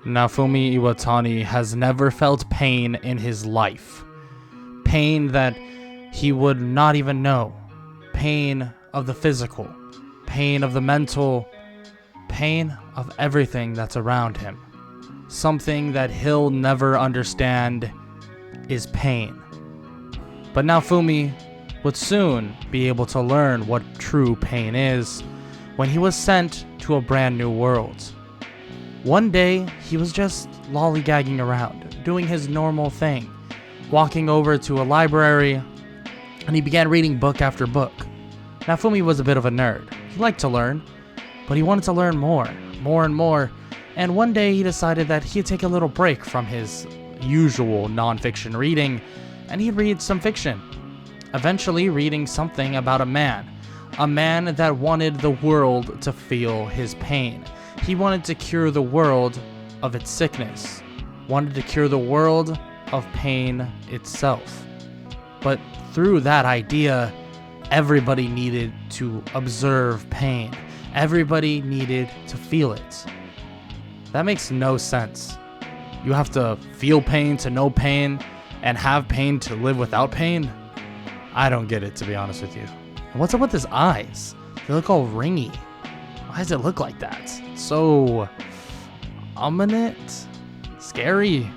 Naofumi Iwatani has never felt pain in his life. Pain that he would not even know. Pain of the physical. Pain of the mental. Pain of everything that's around him. Something that he'll never understand is pain. But Naofumi would soon be able to learn what true pain is when he was sent to a brand new world. One day, he was just lollygagging around, doing his normal thing, walking over to a library, and he began reading book after book. Naofumi was a bit of a nerd. He liked to learn, but he wanted to learn more and more, and one day he decided that he'd take a little break from his usual non-fiction reading, and he'd read some fiction. Eventually reading something about a man that wanted the world to feel his pain. He wanted to cure the world of its sickness, wanted to cure the world of pain itself. But through that idea, everybody needed to observe pain. Everybody needed to feel it. That makes no sense. You have to feel pain to know pain, and have pain to live without pain? I don't get it, to be honest with you. And what's up with his eyes? They look all ringy. Why does it look like that? So ominous, scary,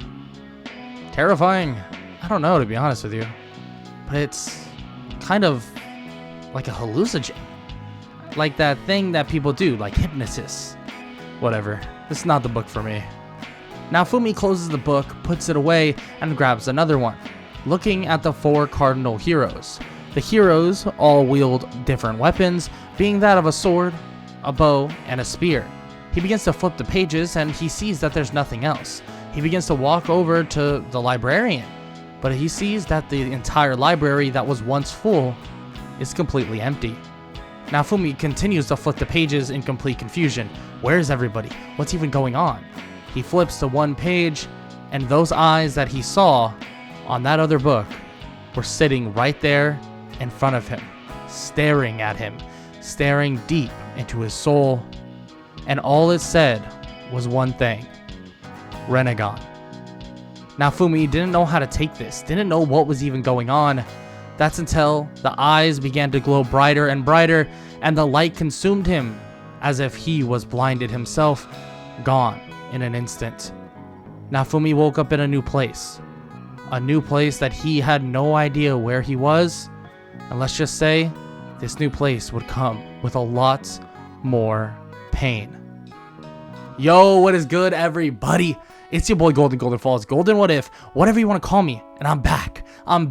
terrifying. I don't know, to be honest with you. But it's kind of like a hallucinogen. Like that thing that people do, like hypnosis. Whatever. This is not the book for me. Naofumi closes the book, puts it away, and grabs another one, looking at the 4 cardinal heroes. The heroes all wield different weapons, being that of a sword, a bow, and a spear. He begins to flip the pages, and he sees that there's nothing else. He begins to walk over to the librarian, but he sees that the entire library that was once full is completely empty. Naofumi continues to flip the pages in complete confusion. Where is everybody? What's even going on? He flips to one page, and those eyes that he saw on that other book were sitting right there in front of him, staring at him, staring deep into his soul, and all it said was one thing: Rinnegan. Naofumi didn't know how to take this, didn't know what was even going on. That's until the eyes began to glow brighter and brighter, and the light consumed him as if he was blinded himself, gone in an instant. Naofumi woke up in a new place that he had no idea where he was, and let's just say this new place would come with a lot more pain. Yo, what is good, everybody? It's your boy Golden Falls, Golden What If, whatever you want to call me, and I'm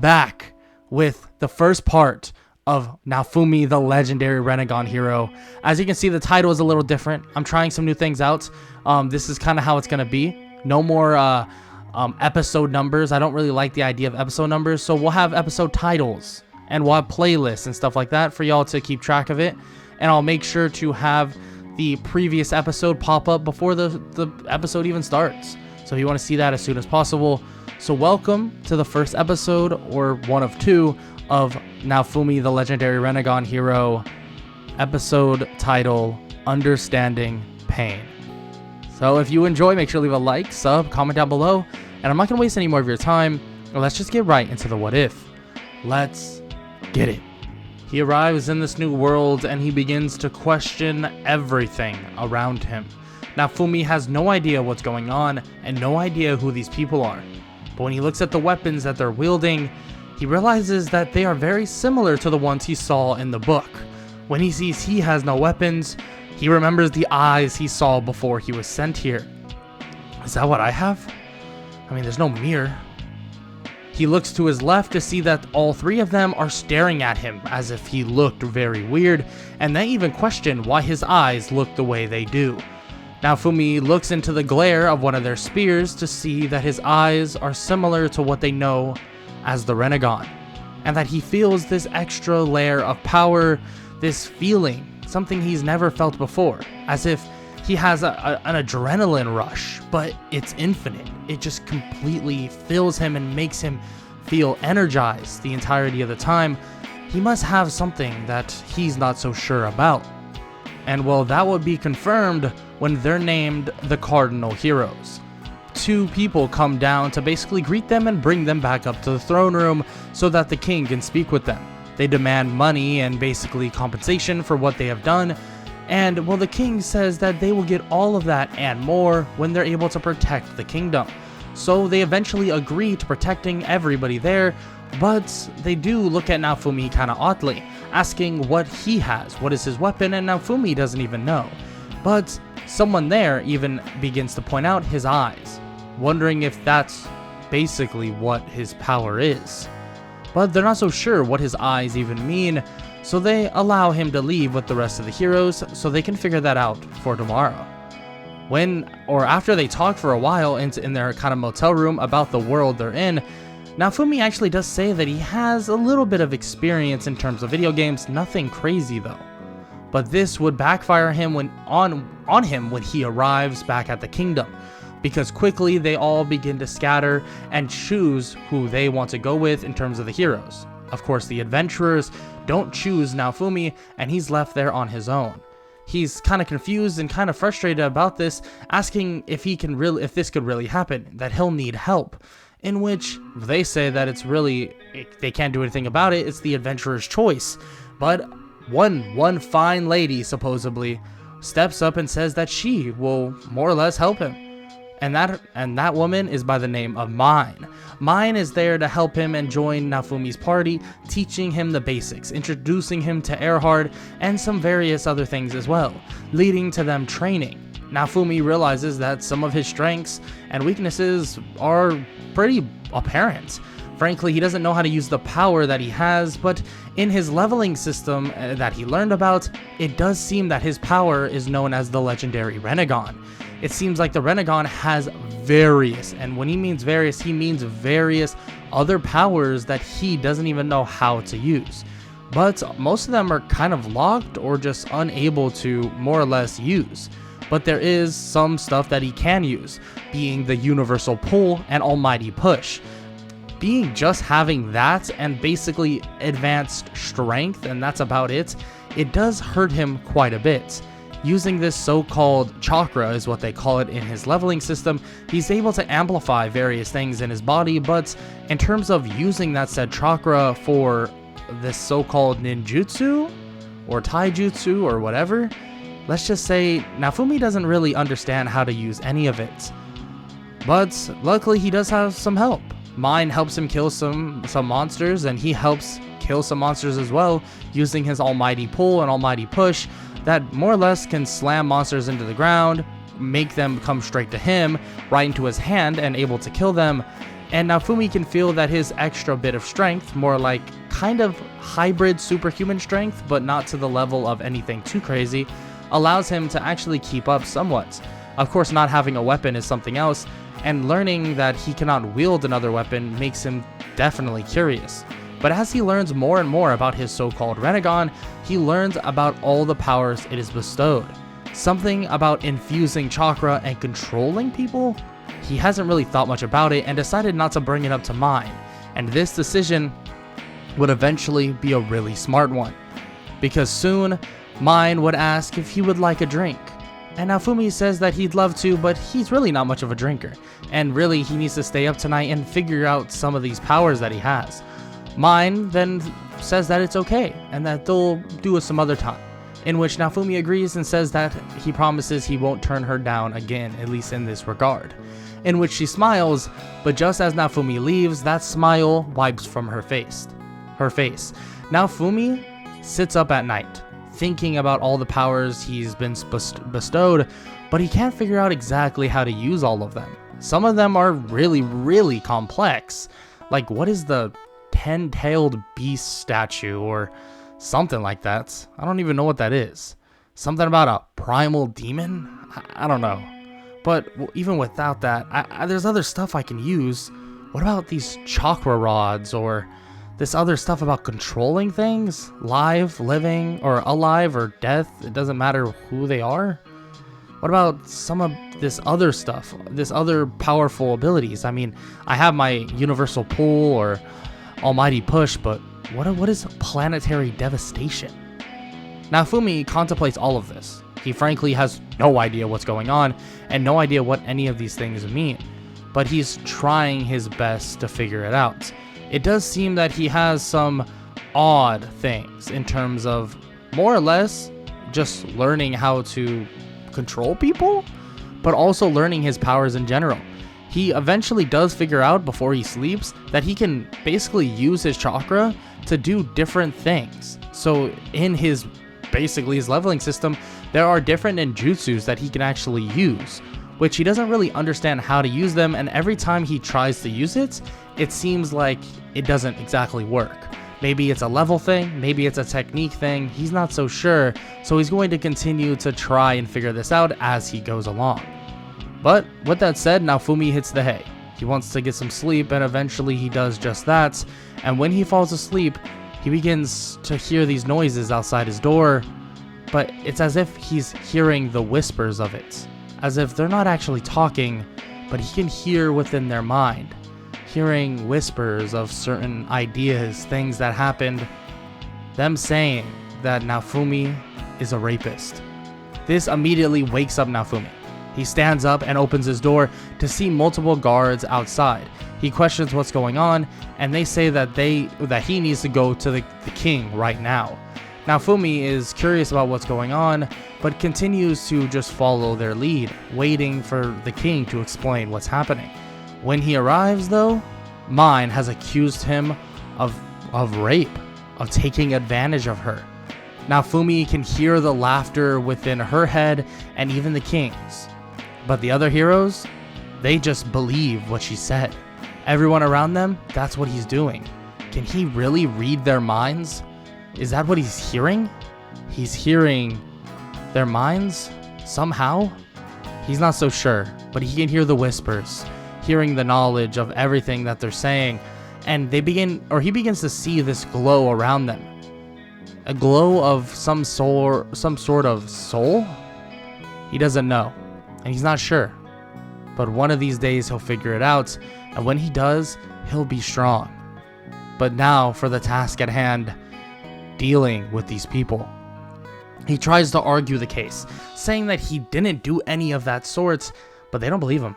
back with the first part of Naofumi, the legendary Rinnegan hero. As you can see, the title is a little different. I'm trying some new things out. This is kind of how it's going to be. No more episode numbers. I don't really like the idea of episode numbers, so we'll have episode titles, and we'll have playlists and stuff like that for y'all to keep track of it. And I'll make sure to have the previous episode pop up before the episode even starts. So if you want to see that as soon as possible. So welcome to the first episode, or one of 2, of Naofumi, the legendary Rinnegan hero, episode title, Understanding Pain. So if you enjoy, make sure to leave a like, sub, comment down below, and I'm not going to waste any more of your time. Let's just get right into the what if. Let's get it. He arrives in this new world, and he begins to question everything around him. Naofumi has no idea what's going on, and no idea who these people are. But when he looks at the weapons that they're wielding, he realizes that they are very similar to the ones he saw in the book. When he sees he has no weapons, he remembers the eyes he saw before he was sent here. Is that what I have? I mean, there's no mirror. He looks to his left to see that all 3 of them are staring at him as if he looked very weird, and they even question why his eyes look the way they do. Naofumi looks into the glare of one of their spears to see that his eyes are similar to what they know as the Rinnegan, and that he feels this extra layer of power, this feeling, something he's never felt before, as if he has an adrenaline rush, but it's infinite. It just completely fills him and makes him feel energized the entirety of the time. He must have something that he's not so sure about. And well, that would be confirmed when they're named the Cardinal Heroes. 2 people come down to basically greet them and bring them back up to the throne room so that the king can speak with them. They demand money and basically compensation for what they have done, and well, the king says that they will get all of that and more when they're able to protect the kingdom. So they eventually agree to protecting everybody there, but they do look at Naofumi kind of oddly, asking what he has, what is his weapon, and Naofumi doesn't even know. But someone there even begins to point out his eyes, wondering if that's basically what his power is. But they're not so sure what his eyes even mean, so they allow him to leave with the rest of the heroes so they can figure that out for tomorrow. After they talk for a while in their kind of motel room about the world they're in, Naofumi actually does say that he has a little bit of experience in terms of video games, nothing crazy though. But this would backfire him on him when he arrives back at the kingdom, because quickly they all begin to scatter and choose who they want to go with in terms of the heroes. Of course, the adventurers don't choose Naofumi, and he's left there on his own. He's kind of confused and kind of frustrated about this, asking if this could really happen, that he'll need help. In which they say that they can't do anything about it, it's the adventurer's choice. But one fine lady supposedly steps up and says that she will more or less help him. And that woman is by the name of Mine. Mine is there to help him and join Naofumi's party, teaching him the basics, introducing him to Erhard, and some various other things as well, leading to them training. Naofumi realizes that some of his strengths and weaknesses are pretty apparent. Frankly, he doesn't know how to use the power that he has, but in his leveling system that he learned about, it does seem that his power is known as the legendary Rinnegan. It seems like the Rinnegan has various, and when he means various, he means various other powers that he doesn't even know how to use. But most of them are kind of locked or just unable to more or less use. But there is some stuff that he can use, being the universal pull and almighty push. Being just having that and basically advanced strength, and that's about it, it does hurt him quite a bit. Using this so-called chakra is what they call it in his leveling system, he's able to amplify various things in his body, but in terms of using that said chakra for this so-called ninjutsu or taijutsu or whatever, let's just say Naofumi doesn't really understand how to use any of it. But luckily he does have some help. Mine helps him kill some monsters, and he helps kill some monsters as well, using his almighty pull and almighty push that more or less can slam monsters into the ground, make them come straight to him, right into his hand, and able to kill them. And Naofumi can feel that his extra bit of strength, more like kind of hybrid superhuman strength, but not to the level of anything too crazy, allows him to actually keep up somewhat. Of course, not having a weapon is something else, and learning that he cannot wield another weapon makes him definitely curious. But as he learns more and more about his so-called Rinnegan, he learns about all the powers it is bestowed. Something about infusing chakra and controlling people? He hasn't really thought much about it and decided not to bring it up to Mine. And this decision would eventually be a really smart one, because soon Mine would ask if he would like a drink. And Naofumi says that he'd love to, but he's really not much of a drinker, and really he needs to stay up tonight and figure out some of these powers that he has. Mine then says that it's okay, and that they'll do it some other time, in which Naofumi agrees and says that he promises he won't turn her down again, at least in this regard. In which she smiles, but just as Naofumi leaves, that smile wipes from her face. Naofumi sits up at night, thinking about all the powers he's been bestowed, but he can't figure out exactly how to use all of them. Some of them are really, really complex. Like, what is the 10-tailed beast statue or something like that? I don't even know what that is. Something about a primal demon? I don't know. But even without that, there's other stuff I can use. What about these chakra rods or this other stuff about controlling things? Live, living, or alive, or death? It doesn't matter who they are. What about some of this other stuff? This other powerful abilities? I mean, I have my universal pull or almighty push, but what is planetary devastation? Naofumi contemplates all of this, He frankly has no idea what's going on and no idea what any of these things mean, but he's trying his best to figure it out. It does seem that he has some odd things in terms of more or less just learning how to control people, but also learning his powers in general. He eventually does figure out before he sleeps that he can basically use his chakra to do different things. So in his leveling system, there are different ninjutsus that he can actually use, which he doesn't really understand how to use them, and every time he tries to use it, it seems like it doesn't exactly work. Maybe it's a level thing, maybe it's a technique thing, he's not so sure, so he's going to continue to try and figure this out as he goes along. But with that said, Naofumi hits the hay. He wants to get some sleep, and eventually he does just that, and when he falls asleep, he begins to hear these noises outside his door, but it's as if he's hearing the whispers of it, as if they're not actually talking, but he can hear within their mind, hearing whispers of certain ideas, things that happened, them saying that Naofumi is a rapist. This immediately wakes up Naofumi. He stands up and opens his door to see multiple guards outside. He questions what's going on, and they say that he needs to go to the king right now. Naofumi is curious about what's going on, but continues to just follow their lead, waiting for the king to explain what's happening. When he arrives, though, Mine has accused him of rape, of taking advantage of her. Naofumi can hear the laughter within her head and even the king's. But the other heroes, they just believe what she said. Everyone around them, that's what he's doing. Can he really read their minds? Is that what he's hearing? He's hearing their minds? Somehow? He's not so sure, but he can hear the whispers, hearing the knowledge of everything that they're saying, and he begins to see this glow around them. A glow of some sort of soul? He doesn't know, and he's not sure. But one of these days he'll figure it out, and when he does, he'll be strong. But now for the task at hand, dealing with these people. He tries to argue the case, saying that he didn't do any of that sort, but they don't believe him.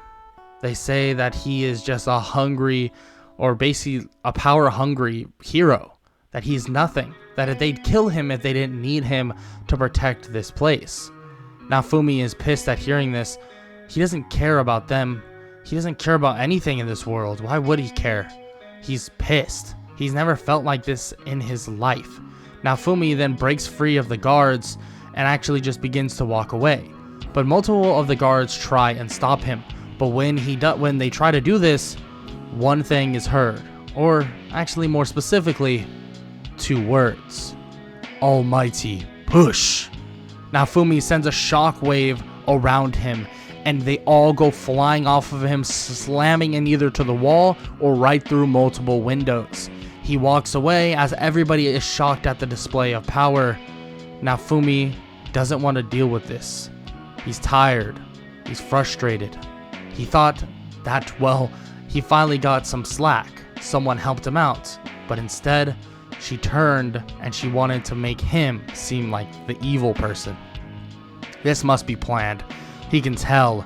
They say that he is just a hungry, or basically a power-hungry hero, that he's nothing, that they'd kill him if they didn't need him to protect this place. Naofumi is pissed at hearing this. He doesn't care about them. He doesn't care about anything in this world. Why would he care? He's pissed. He's never felt like this in his life. Naofumi then breaks free of the guards and actually just begins to walk away. But multiple of the guards try and stop him. But when they try to do this, one thing is heard. Or actually more specifically, 2 words. Almighty push. Naofumi sends a shockwave around him, and they all go flying off of him, slamming in either to the wall or right through multiple windows. He walks away as everybody is shocked at the display of power. Naofumi doesn't want to deal with this. He's tired. He's frustrated. He thought that, well, he finally got some slack. Someone helped him out. But instead, she turned and she wanted to make him seem like the evil person. This must be planned. He can tell.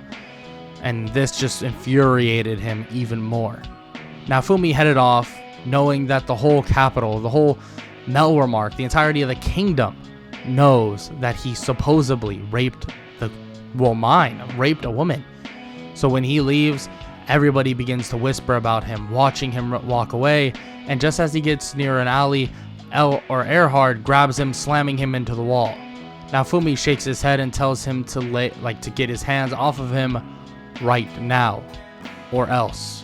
And this just infuriated him even more. Naofumi headed off, knowing that the whole capital, the whole Melwarmark, the entirety of the kingdom knows that he supposedly raped a woman. So when he leaves, everybody begins to whisper about him, watching him walk away, and just as he gets near an alley, Erhard grabs him, slamming him into the wall. Naofumi shakes his head and tells him to get his hands off of him right now, or else.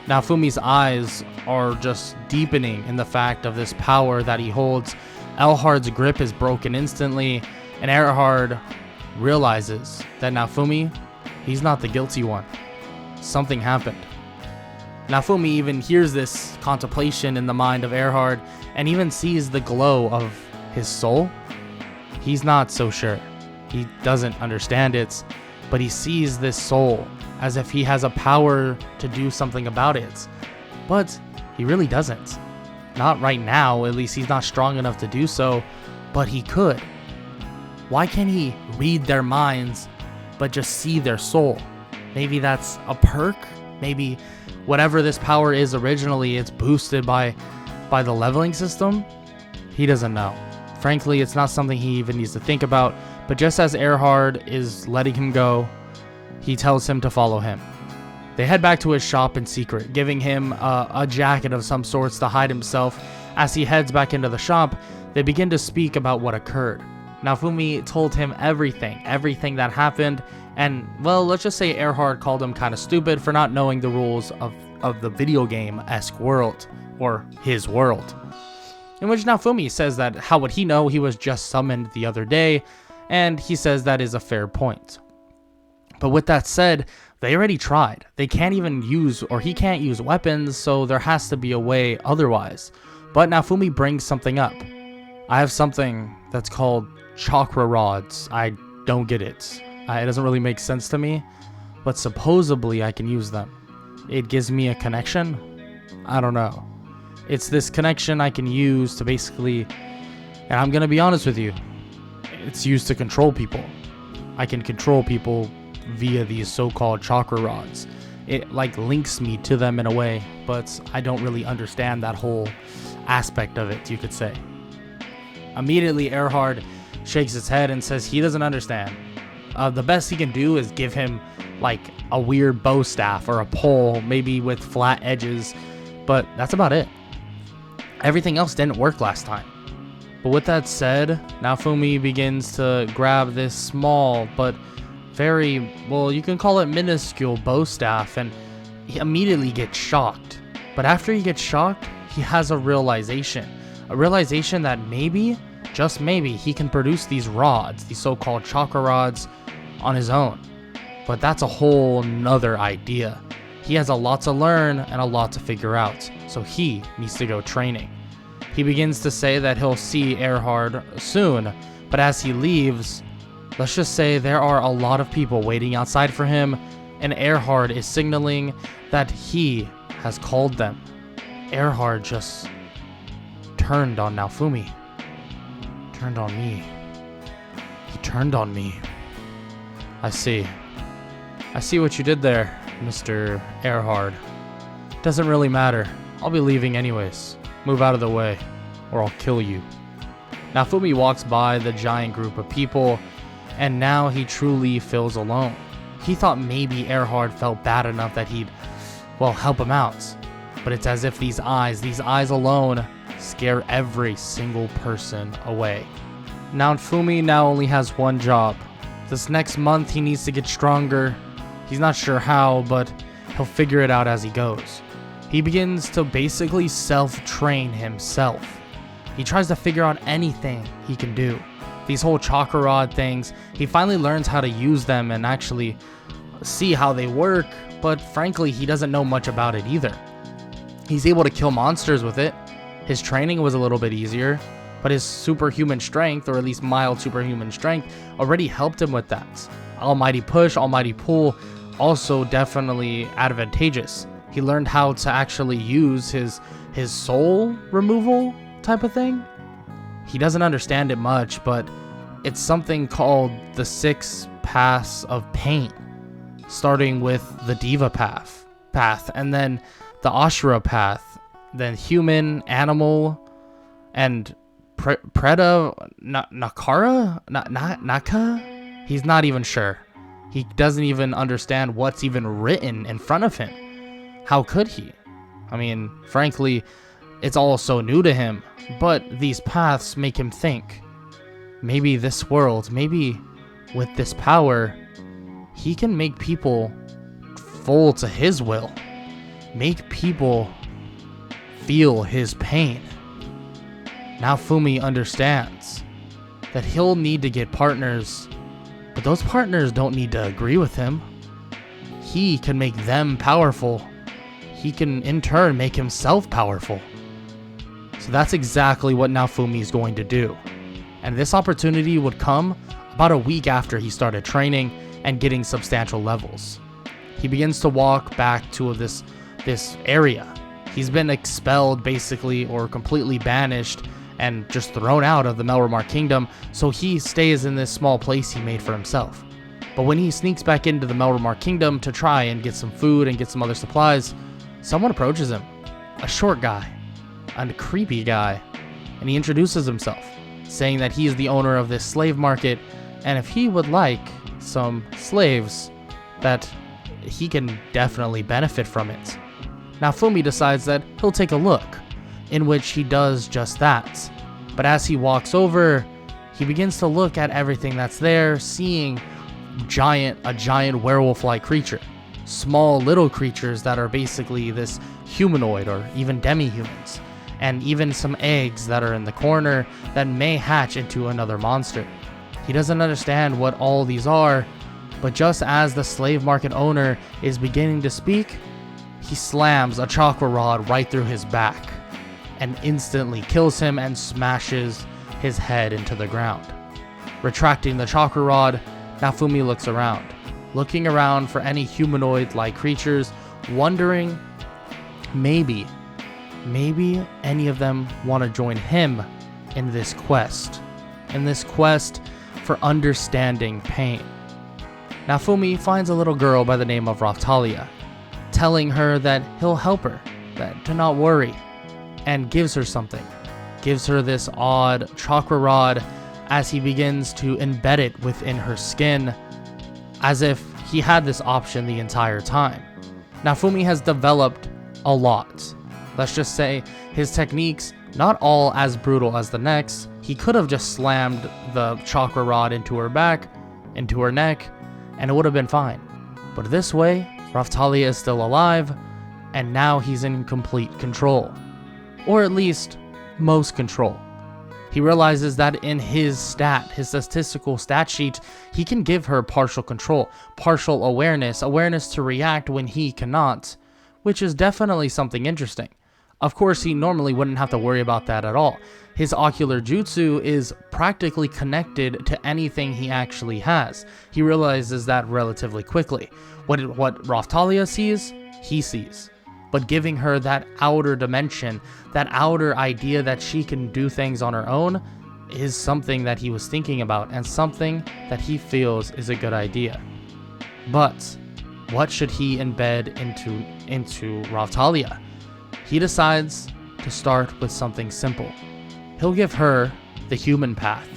Naofumi's eyes are just deepening in the fact of this power that he holds. Erhard's grip is broken instantly, and Erhard realizes that Naofumi, he's not the guilty one. Something happened. Naofumi even hears this contemplation in the mind of Erhard and even sees the glow of his soul. He's not so sure. He doesn't understand it, but he sees this soul as if he has a power to do something about it. But he really doesn't. Not right now, at least he's not strong enough to do so, but he could. Why can't he read their minds but just see their soul? Maybe that's a perk? Maybe whatever this power is originally, it's boosted by the leveling system? He doesn't know. Frankly, it's not something he even needs to think about, but just as Erhard is letting him go, he tells him to follow him. They head back to his shop in secret, giving him a jacket of some sorts to hide himself. As he heads back into the shop, they begin to speak about what occurred. Naofumi told him everything that happened, and, well, let's just say Erhard called him kind of stupid for not knowing the rules of the video game-esque world, or his world. In which Naofumi says that how would he know, he was just summoned the other day, and he says that is a fair point. But with that said, they already tried. They can't even use, or he can't use weapons, so there has to be a way otherwise. But Naofumi brings something up. I have something that's called chakra rods. I don't get it. It doesn't really make sense to me, but supposedly I can use them. It gives me a connection? I don't know. It's this connection I can use to basically, and I'm gonna be honest with you, it's used to control people. I can control people via these so-called chakra rods. It like links me to them in a way, but I don't really understand that whole aspect of it, you could say. Immediately, Erhard shakes his head and says he doesn't understand. The best he can do is give him like a weird bow staff or a pole, maybe with flat edges, but that's about it. Everything else didn't work last time. But with that said, Naofumi begins to grab this small but very, well, you can call it minuscule bow staff, and he immediately gets shocked. But after he gets shocked, he has a realization that maybe, just maybe, he can produce these rods, these so-called chakra rods, on his own. But that's a whole nother idea. He has a lot to learn and a lot to figure out, so he needs to go training. He begins to say that he'll see Erhard soon, but as he leaves, let's just say there are a lot of people waiting outside for him, and Erhard is signaling that he has called them. Erhard just turned on Naofumi. Turned on me. He turned on me. I see what you did there, Mr. Erhard. Doesn't really matter. I'll be leaving anyways. Move out of the way, or I'll kill you. Naofumi walks by the giant group of people, and now he truly feels alone. He thought maybe Erhard felt bad enough that he'd, well, help him out. But it's as if these eyes alone, scare every single person away. Naofumi now only has one job. This next month he needs to get stronger. He's not sure how, but he'll figure it out as he goes. He begins to basically self-train himself. He tries to figure out anything he can do. These whole chakra rod things, he finally learns how to use them and actually see how they work, but frankly, he doesn't know much about it either. He's able to kill monsters with it. His training was a little bit easier, but his superhuman strength, or at least mild superhuman strength, already helped him with that. Almighty push, almighty pull, also definitely advantageous. He learned how to actually use his soul removal type of thing. He doesn't understand it much, but it's something called the 6 paths of pain, starting with the Diva path, and then the Ashura path, then human, animal, and Preda, Naka? He's not even sure. He doesn't even understand what's even written in front of him. How could he? I mean, frankly, it's all so new to him, but these paths make him think. Maybe this world, maybe with this power, he can make people fold to his will. Make people feel his pain. Naofumi understands that he'll need to get partners, but those partners don't need to agree with him. He can make them powerful. He can, in turn, make himself powerful. So that's exactly what Naofumi is going to do. And this opportunity would come about a week after he started training and getting substantial levels. He begins to walk back to this area. He's been expelled, basically, or completely banished, and just thrown out of the Melromar Kingdom, so he stays in this small place he made for himself. But when he sneaks back into the Melromar Kingdom to try and get some food and get some other supplies, someone approaches him. A short guy. A creepy guy. And he introduces himself, saying that he is the owner of this slave market, and if he would like some slaves, that he can definitely benefit from it. Naofumi decides that he'll take a look, in which he does just that. But as he walks over, he begins to look at everything that's there, seeing a giant werewolf-like creature. Small little creatures that are basically this humanoid or even demi-humans. And even some eggs that are in the corner that may hatch into another monster. He doesn't understand what all these are, but just as the slave market owner is beginning to speak, he slams a chakra rod right through his back and instantly kills him and smashes his head into the ground. Retracting the chakra rod, Naofumi looks around, looking around for any humanoid-like creatures, wondering maybe any of them want to join him in this quest for understanding pain. Naofumi finds a little girl by the name of Raftalia, telling her that he'll help her, that to not worry, and gives her something. Gives her this odd chakra rod as he begins to embed it within her skin, as if he had this option the entire time. Naofumi has developed a lot. Let's just say his techniques, not all as brutal as the next. He could have just slammed the chakra rod into her back, into her neck, and it would have been fine. But this way, Raftalia is still alive, and now he's in complete control. Or at least, most control. He realizes that in his statistical stat sheet, he can give her partial control, partial awareness to react when he cannot, which is definitely something interesting. Of course, he normally wouldn't have to worry about that at all. His ocular jutsu is practically connected to anything he actually has. He realizes that relatively quickly. What Raftalia sees, he sees. But giving her that outer dimension, that outer idea that she can do things on her own, is something that he was thinking about and something that he feels is a good idea. But what should he embed into Raftalia? He decides to start with something simple. He'll give her the human path.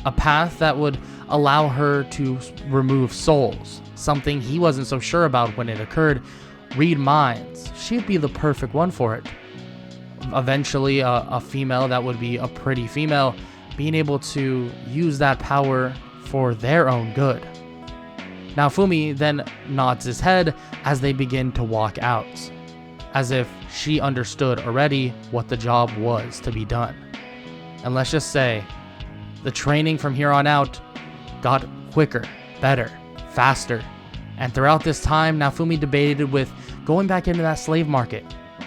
A path that would allow her to remove souls, something he wasn't so sure about when it occurred. Read minds. She'd be the perfect one for it. Eventually, a female that would be a pretty female, being able to use that power for their own good. Naofumi then nods his head as they begin to walk out, as if she understood already what the job was to be done. And let's just say, the training from here on out got quicker, better, faster. And throughout this time, Naofumi debated with going back into that slave market,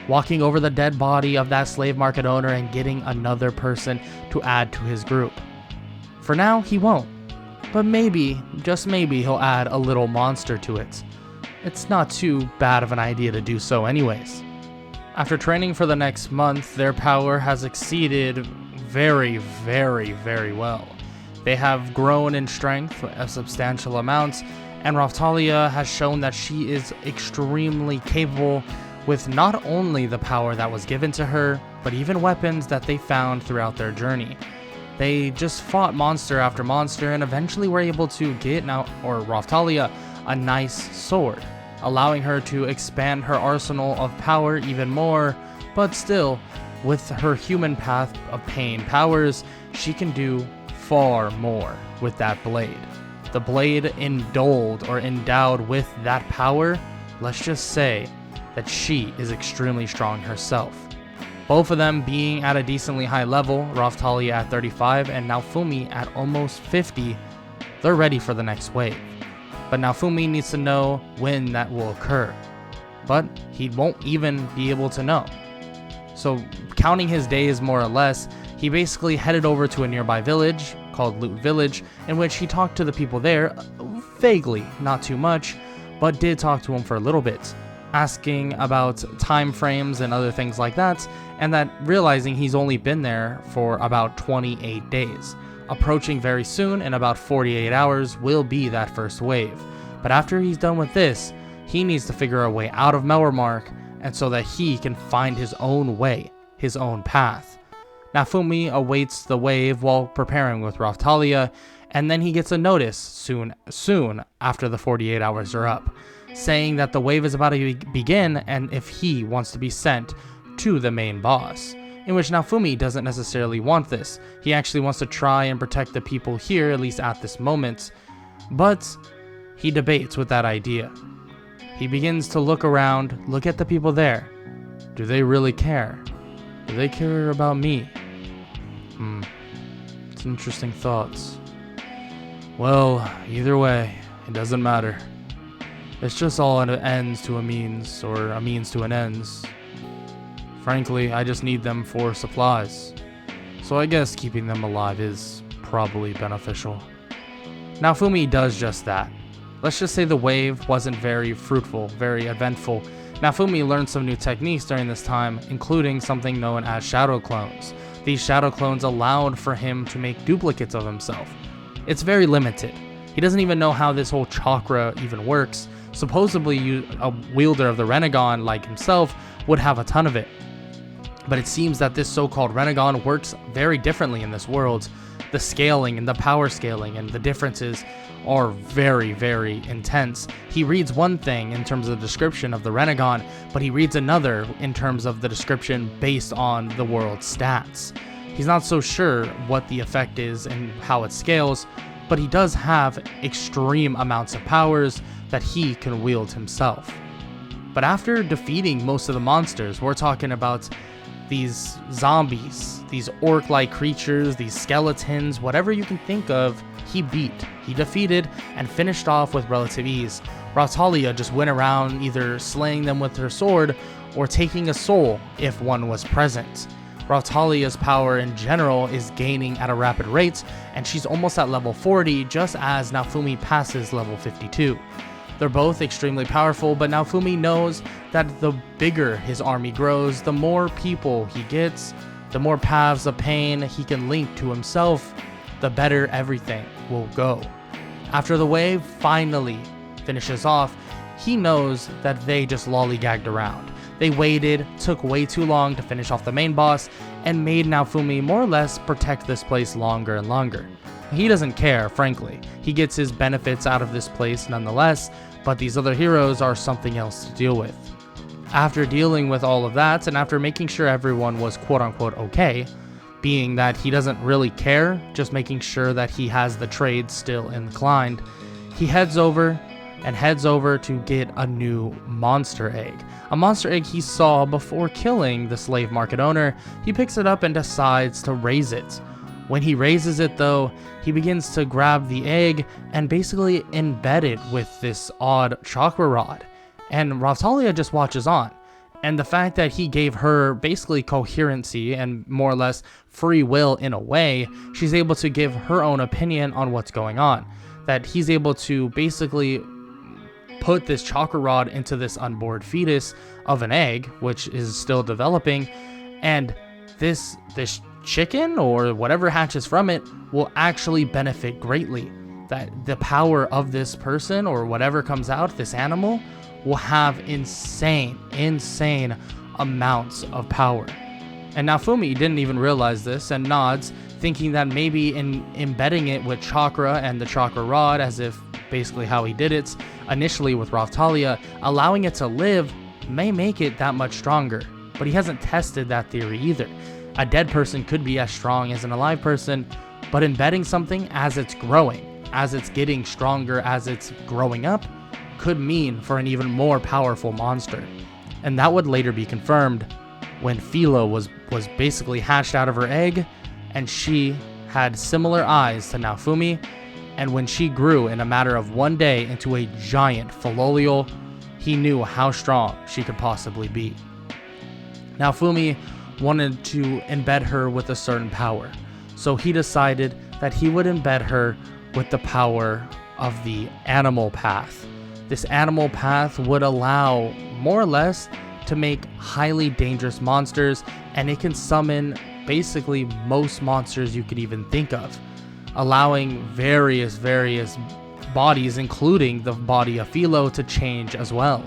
walking over the dead body of that slave market owner and getting another person to add to his group. For now, he won't. But maybe, just maybe, he'll add a little monster to it. It's not too bad of an idea to do so anyways. After training for the next month, their power has exceeded very, very, very well. They have grown in strength a substantial amount, and Raftalia has shown that she is extremely capable with not only the power that was given to her, but even weapons that they found throughout their journey. They just fought monster after monster and eventually were able to get Raftalia a nice sword, allowing her to expand her arsenal of power even more, but still, with her human path of pain powers, she can do far more with that blade. The blade endowed with that power, let's just say that she is extremely strong herself. Both of them being at a decently high level, Raftalia at 35 and Naofumi at almost 50, they're ready for the next wave. But Naofumi needs to know when that will occur. But he won't even be able to know. So counting his days more or less, he basically headed over to a nearby village called Loot Village, in which he talked to the people there, vaguely, not too much, but did talk to him for a little bit. asking about time frames and other things like that, and that realizing he's only been there for about 28 days. Approaching very soon, in about 48 hours, will be that first wave. But after he's done with this, he needs to figure a way out of Melormark, and so that he can find his own way, his own path. Naofumi awaits the wave while preparing with Raftalia, and then he gets a notice soon after the 48 hours are up, saying that the wave is about to begin and if he wants to be sent to the main boss, in which Naofumi doesn't necessarily want this. He actually wants to try and protect the people here, at least at this moment, but he debates with that idea. He begins to look around, look at the people there. Do they really care? Do they care about me? It's interesting thoughts. Well, either way, it doesn't matter. It's just all an ends to a means, or a means to an ends. Frankly, I just need them for supplies. So I guess keeping them alive is probably beneficial. Naofumi does just that. Let's just say the wave wasn't very fruitful, very eventful. Naofumi learned some new techniques during this time, including something known as shadow clones. These shadow clones allowed for him to make duplicates of himself. It's very limited. He doesn't even know how this whole chakra even works. Supposedly, a wielder of the Rinnegan like himself would have a ton of it. But it seems that this so-called Rinnegan works very differently in this world. The scaling and the power scaling and the differences are very, very intense. He reads one thing in terms of the description of the Rinnegan, but he reads another in terms of the description based on the world's stats. He's not so sure what the effect is and how it scales, but he does have extreme amounts of powers that he can wield himself. But after defeating most of the monsters, we're talking about these zombies, these orc-like creatures, these skeletons, whatever you can think of, he defeated, and finished off with relative ease. Raftalia just went around either slaying them with her sword or taking a soul if one was present. Raftalia's power in general is gaining at a rapid rate, and she's almost at level 40 just as Naofumi passes level 52. They're both extremely powerful, but Naofumi knows that the bigger his army grows, the more people he gets, the more paths of pain he can link to himself, the better everything will go. After the wave finally finishes off, he knows that they just lollygagged around. They waited, took way too long to finish off the main boss, and made Naofumi more or less protect this place longer and longer. He doesn't care, frankly. He gets his benefits out of this place nonetheless, but these other heroes are something else to deal with. After dealing with all of that, and after making sure everyone was quote-unquote okay, being that he doesn't really care, just making sure that he has the trade still inclined, he heads over to get a new monster egg. A monster egg he saw before killing the slave market owner. He picks it up and decides to raise it. When he raises it though, he begins to grab the egg and basically embed it with this odd chakra rod. And Raftalia just watches on. And the fact that he gave her basically coherency and more or less free will in a way, she's able to give her own opinion on what's going on. That he's able to basically put this chakra rod into this unborn fetus of an egg, which is still developing, and this chicken or whatever hatches from it will actually benefit greatly. That the power of this person or whatever comes out, this animal, will have insane amounts of power. And Naofumi didn't even realize this and nods, thinking that maybe in embedding it with chakra and the chakra rod, as if basically how he did it initially with Raftalia, allowing it to live may make it that much stronger. But he hasn't tested that theory either. A dead person could be as strong as an alive person, but embedding something as it's growing, as it's getting stronger, as it's growing up, could mean for an even more powerful monster. And that would later be confirmed when Philo was basically hatched out of her egg, and she had similar eyes to Naofumi, and when she grew in a matter of one day into a giant Philolial, he knew how strong she could possibly be. Naofumi wanted to embed her with a certain power, so he decided that he would embed her with the power of the animal path. This animal path would allow, more or less, to make highly dangerous monsters, and it can summon basically most monsters you could even think of, allowing various bodies, including the body of Philo, to change as well.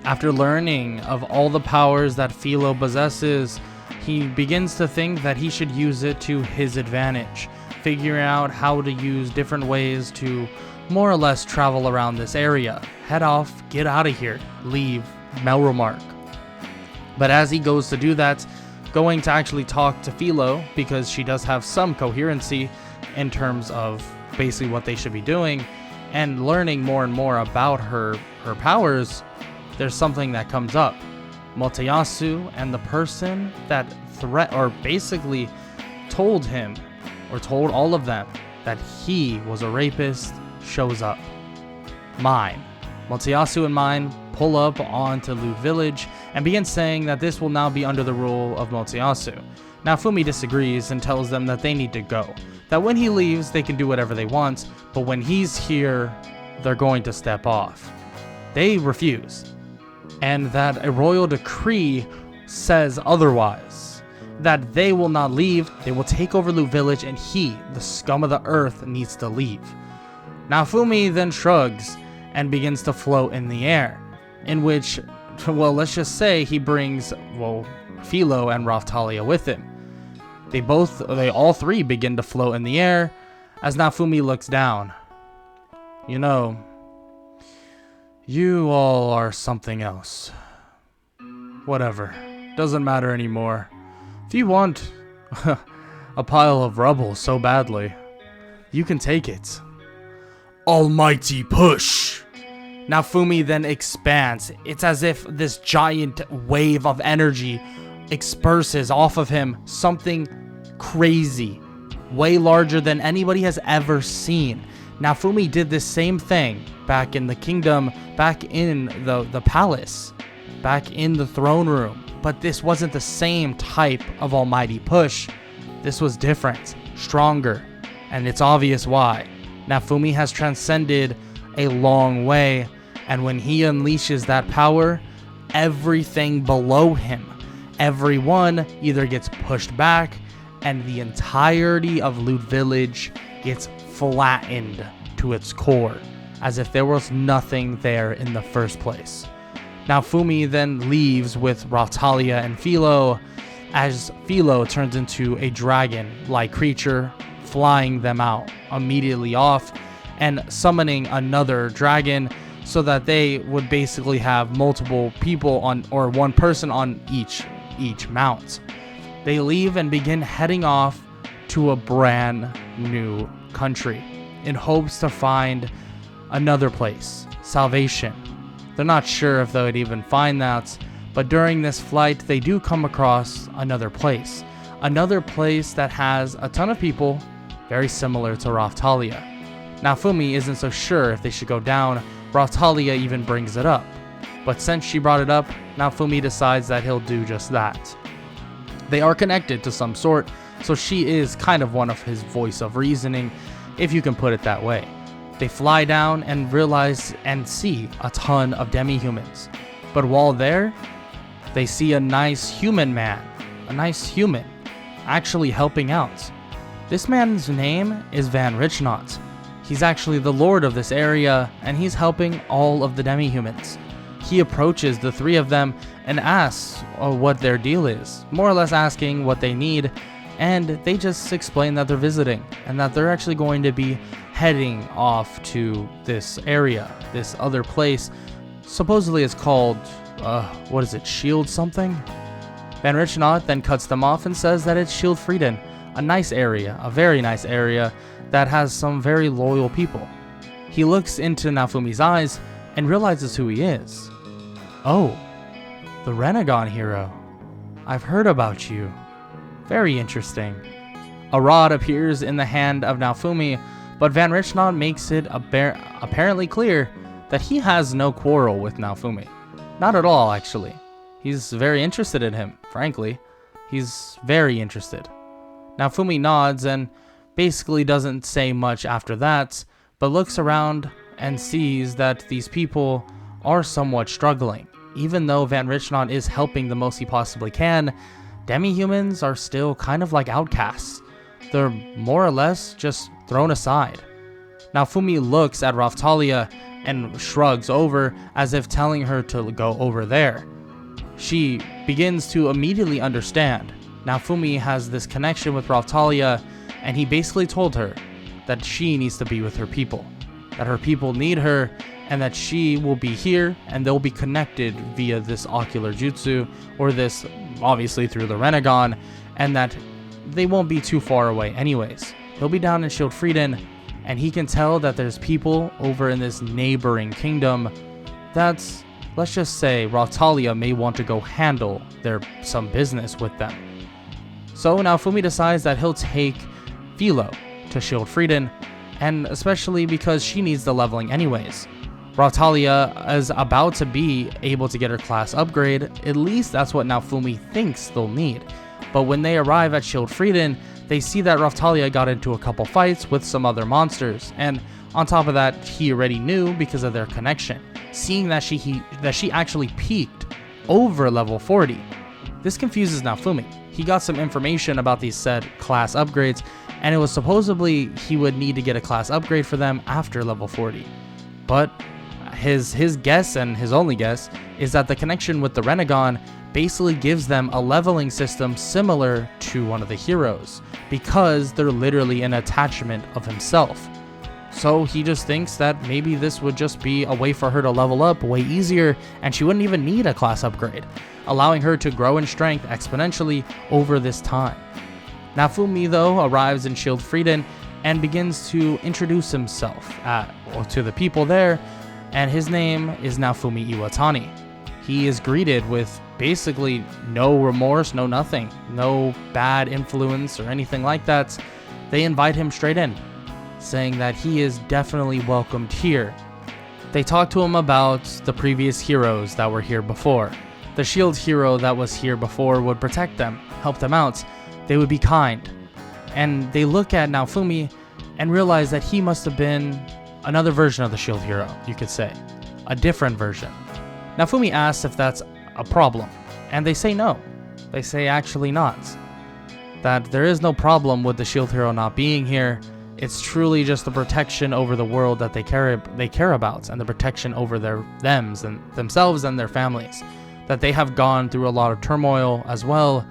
After learning of all the powers that Philo possesses, he begins to think that he should use it to his advantage, figuring out how to use different ways to more or less travel around this area. Head off, get out of here, leave, Melromark. But as he goes to do that, going to actually talk to Philo, because she does have some coherency in terms of basically what they should be doing, and learning more and more about her powers, there's something that comes up. Motoyasu and the person that basically told him, or told all of them, that he was a rapist, shows up. Mine. Motoyasu and Mine pull up onto Loot Village and begin saying that this will now be under the rule of Motoyasu. Naofumi disagrees and tells them that they need to go, that when he leaves they can do whatever they want, but when he's here they're going to step off. They refuse, and that a royal decree says otherwise, that they will not leave, they will take over Loot Village, and he, the scum of the earth, needs to leave. Naofumi then shrugs and begins to float in the air, in which, well, let's just say he brings, Philo and Raftalia with him. They all three begin to float in the air as Naofumi looks down. You know, you all are something else. Whatever, doesn't matter anymore. If you want a pile of rubble so badly, you can take it. Almighty push! Naofumi then expands. It's as if this giant wave of energy disperses off of him, something crazy, way larger than anybody has ever seen. Naofumi did the same thing back in the kingdom, back in the palace, back in the throne room, but this wasn't the same type of almighty push. This was different, stronger, and it's obvious why. Naofumi has transcended a long way, and when he unleashes that power, everything below him, everyone either gets pushed back, and the entirety of Loot Village gets flattened to its core, as if there was nothing there in the first place. Naofumi then leaves with Raftalia and Philo, as Philo turns into a dragon-like creature, flying them out immediately off and summoning another dragon, so that they would basically have multiple people on, or one person on each mount. They leave and begin heading off to a brand new country in hopes to find another place, salvation. They're not sure if they would even find that, but during this flight they do come across another place that has a ton of people very similar to Raftalia. Naofumi isn't so sure if they should go down. Raftalia even brings it up, but since she brought it up, Naofumi decides that he'll do just that. They are connected to some sort, so she is kind of one of his voice of reasoning, if you can put it that way. They fly down and realize and see a ton of demi-humans, but while there, they see a nice human man, actually helping out. This man's name is Van Richnot. He's actually the lord of this area, and he's helping all of the demi-humans. He approaches the three of them and asks what their deal is, more or less asking what they need, and they just explain that they're visiting, and that they're actually going to be heading off to this area, this other place. Supposedly it's called, Shield something? Van Richnot then cuts them off and says that it's Shield Frieden, a nice area, a very nice area, that has some very loyal people. He looks into Naofumi's eyes and realizes who he is. Oh, the Rinnegan hero. I've heard about you. Very interesting. A rod appears in the hand of Naofumi, but Van Richnot makes it apparently clear that he has no quarrel with Naofumi. Not at all, actually. He's very interested in him, frankly. He's very interested. Naofumi nods and basically doesn't say much after that, but looks around and sees that these people are somewhat struggling. Even though Van Richnant is helping the most he possibly can, demi-humans are still kind of like outcasts. They're more or less just thrown aside. Naofumi looks at Raftalia and shrugs over as if telling her to go over there. She begins to immediately understand. Naofumi has this connection with Raftalia, and he basically told her that she needs to be with her people, that her people need her, and that she will be here and they'll be connected via this ocular jutsu, or this obviously through the Rinnegan, and that they won't be too far away anyways. They'll be down in Shield Frieden, and he can tell that there's people over in this neighboring kingdom that's, let's just say, Raftalia may want to go handle some business with them. So Naofumi decides that he'll take Philo to Shield Frieden, and especially because she needs the leveling anyways. Raftalia is about to be able to get her class upgrade, at least that's what Naofumi thinks they'll need. But when they arrive at Shield Frieden, they see that Raftalia got into a couple fights with some other monsters, and on top of that, he already knew because of their connection, seeing that she actually peaked over level 40. This confuses Naofumi. He got some information about these said class upgrades, and it was supposedly he would need to get a class upgrade for them after level 40. But his guess, and his only guess, is that the connection with the Rinnegan basically gives them a leveling system similar to one of the heroes, because they're literally an attachment of himself. So he just thinks that maybe this would just be a way for her to level up way easier, and she wouldn't even need a class upgrade, allowing her to grow in strength exponentially over this time. Naofumi, though, arrives in Shield Frieden and begins to introduce himself to the people there, and his name is Naofumi Iwatani. He is greeted with basically no remorse, no nothing, no bad influence or anything like that. They invite him straight in, saying that he is definitely welcomed here. They talk to him about the previous heroes that were here before. The shield hero that was here before would protect them, help them out. They would be kind. And they look at Naofumi and realize that he must have been another version of the shield hero, you could say. A different version. Naofumi asks if that's a problem, and they say no. They say actually not. That there is no problem with the shield hero not being here. It's truly just the protection over the world that they care about, and the protection over themselves and their families. That they have gone through a lot of turmoil as well.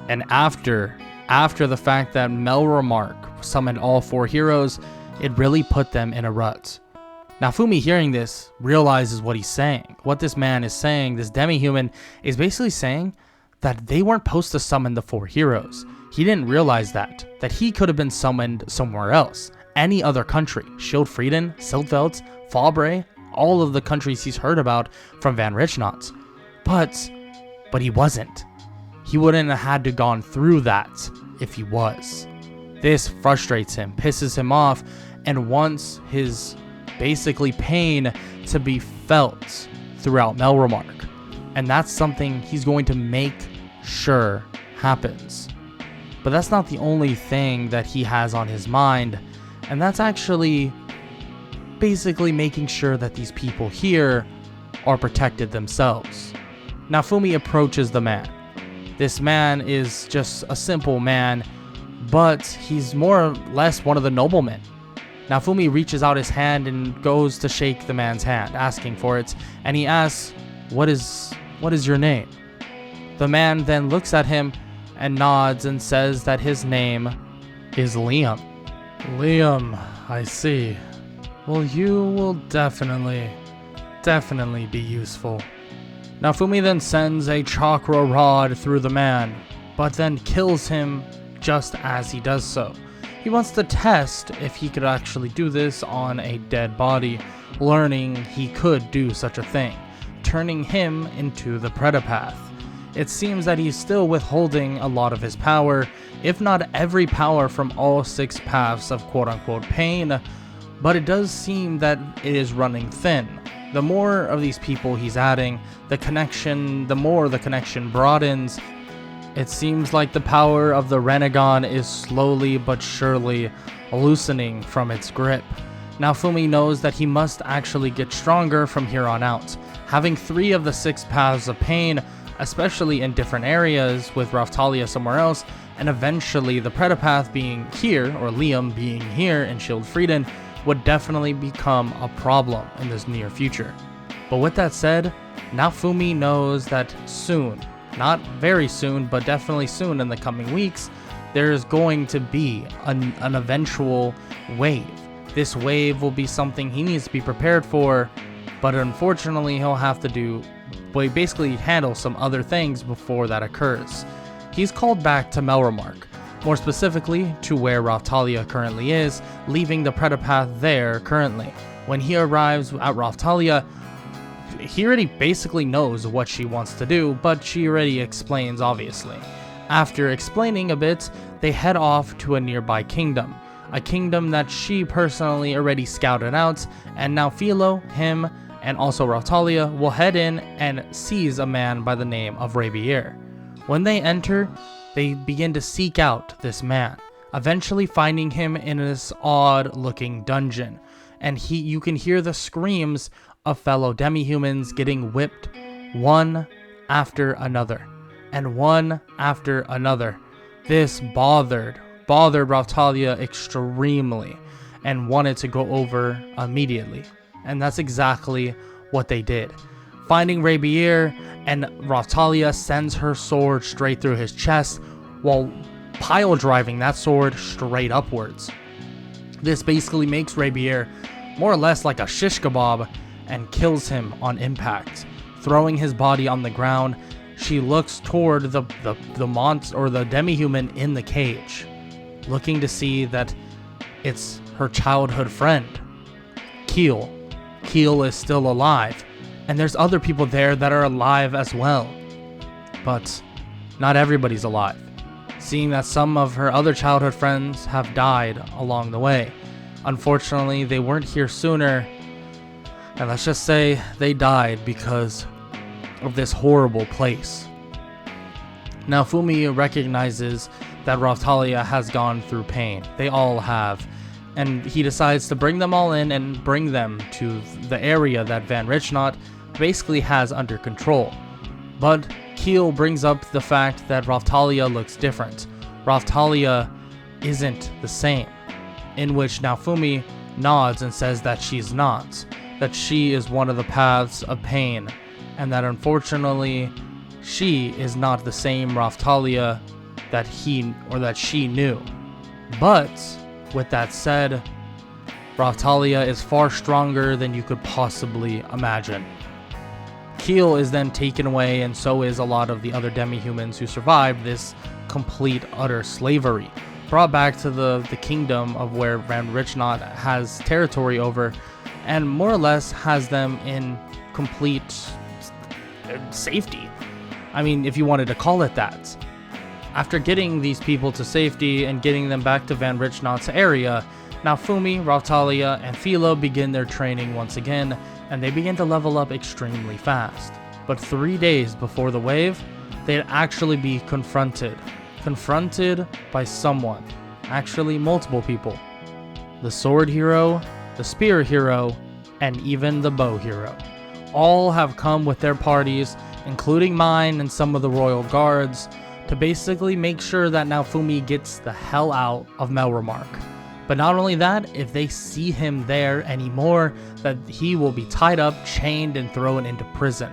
And after the fact that Melromark summoned all 4 heroes, it really put them in a rut. Naofumi, hearing this, realizes what he's saying. What this man is saying, this demi-human, is basically saying that they weren't supposed to summon the 4 heroes. He didn't realize that he could have been summoned somewhere else. Any other country. Shield Frieden, Siltveld, Fabre, all of the countries he's heard about from Van Richnant. But he wasn't. He wouldn't have had to gone through that if he was. This frustrates him, pisses him off, and wants his basically pain to be felt throughout Melromark. And that's something he's going to make sure happens. But that's not the only thing that he has on his mind, and that's actually basically making sure that these people here are protected themselves. Naofumi approaches the man. This man is just a simple man, but he's more or less one of the noblemen. Naofumi reaches out his hand and goes to shake the man's hand, asking for it, and he asks, what is your name? The man then looks at him and nods and says that his name is Liam. Liam, I see. Well, you will definitely be useful. Naofumi then sends a chakra rod through the man, but then kills him just as he does so. He wants to test if he could actually do this on a dead body, learning he could do such a thing, turning him into the Predapath. It seems that he's still withholding a lot of his power, if not every power from all 6 paths of quote-unquote pain, but it does seem that it is running thin. The more of these people he's adding, the more the connection broadens. It seems like the power of the Rinnegan is slowly but surely loosening from its grip, Naofumi knows that he must actually get stronger from here on out. Having 3 of the 6 paths of pain, especially in different areas, with Raftalia somewhere else, and eventually the Predapath being here, or Liam being here in Shield Frieden, would definitely become a problem in this near future. But with that said, Naofumi knows that soon, not very soon, but definitely soon in the coming weeks, there is going to be an eventual wave. This wave will be something he needs to be prepared for, but unfortunately he'll have to basically handle some other things before that occurs. He's called back to Melremark, more specifically to where Raftalia currently is, leaving the Predapath there currently. When he arrives at Raftalia, he already basically knows what she wants to do, but she already explains obviously. After explaining a bit, they head off to a nearby kingdom. A kingdom that she personally already scouted out, and now Philo, him, and also Raftalia will head in and seize a man by the name of Rabier. When they enter, they begin to seek out this man, eventually finding him in this odd-looking dungeon, and you can hear the screams of fellow demi-humans getting whipped one after another, and one after another. This bothered Raftalia extremely and wanted to go over immediately, and that's exactly what they did. Finding Rabier, and Raftalia sends her sword straight through his chest while pile driving that sword straight upwards. This basically makes Rabier more or less like a shish kebab and kills him on impact. Throwing his body on the ground, she looks toward the monster or the demi-human in the cage, looking to see that it's her childhood friend, Keel. Keel is still alive, and there's other people there that are alive as well. But not everybody's alive, seeing that some of her other childhood friends have died along the way. Unfortunately, they weren't here sooner, and let's just say they died because of this horrible place. Naofumi recognizes that Raftalia has gone through pain. They all have. And he decides to bring them all in and bring them to the area that Van Richnot basically has under control. But Keel brings up the fact that Raftalia looks different. Raftalia isn't the same, in which Naofumi nods and says that she's not, that she is one of the paths of pain, and that unfortunately she is not the same Raftalia that she knew. But with that said, Raftalia is far stronger than you could possibly imagine. Keel is then taken away, and so is a lot of the other demi-humans who survived this complete utter slavery, brought back to the kingdom of where Van Richnot has territory over, and more or less has them in complete safety. I mean, if you wanted to call it that. After getting these people to safety and getting them back to Van Richnot's area, Naofumi, Raftalia, and Philo begin their training once again, and they begin to level up extremely fast. But 3 days before the wave, they'd actually be confronted by someone, actually multiple people. The sword hero, the spear hero, and even the bow hero. All have come with their parties, including mine and some of the royal guards, to basically make sure that Naofumi gets the hell out of Melremark. But not only that, if they see him there anymore, that he will be tied up, chained, and thrown into prison.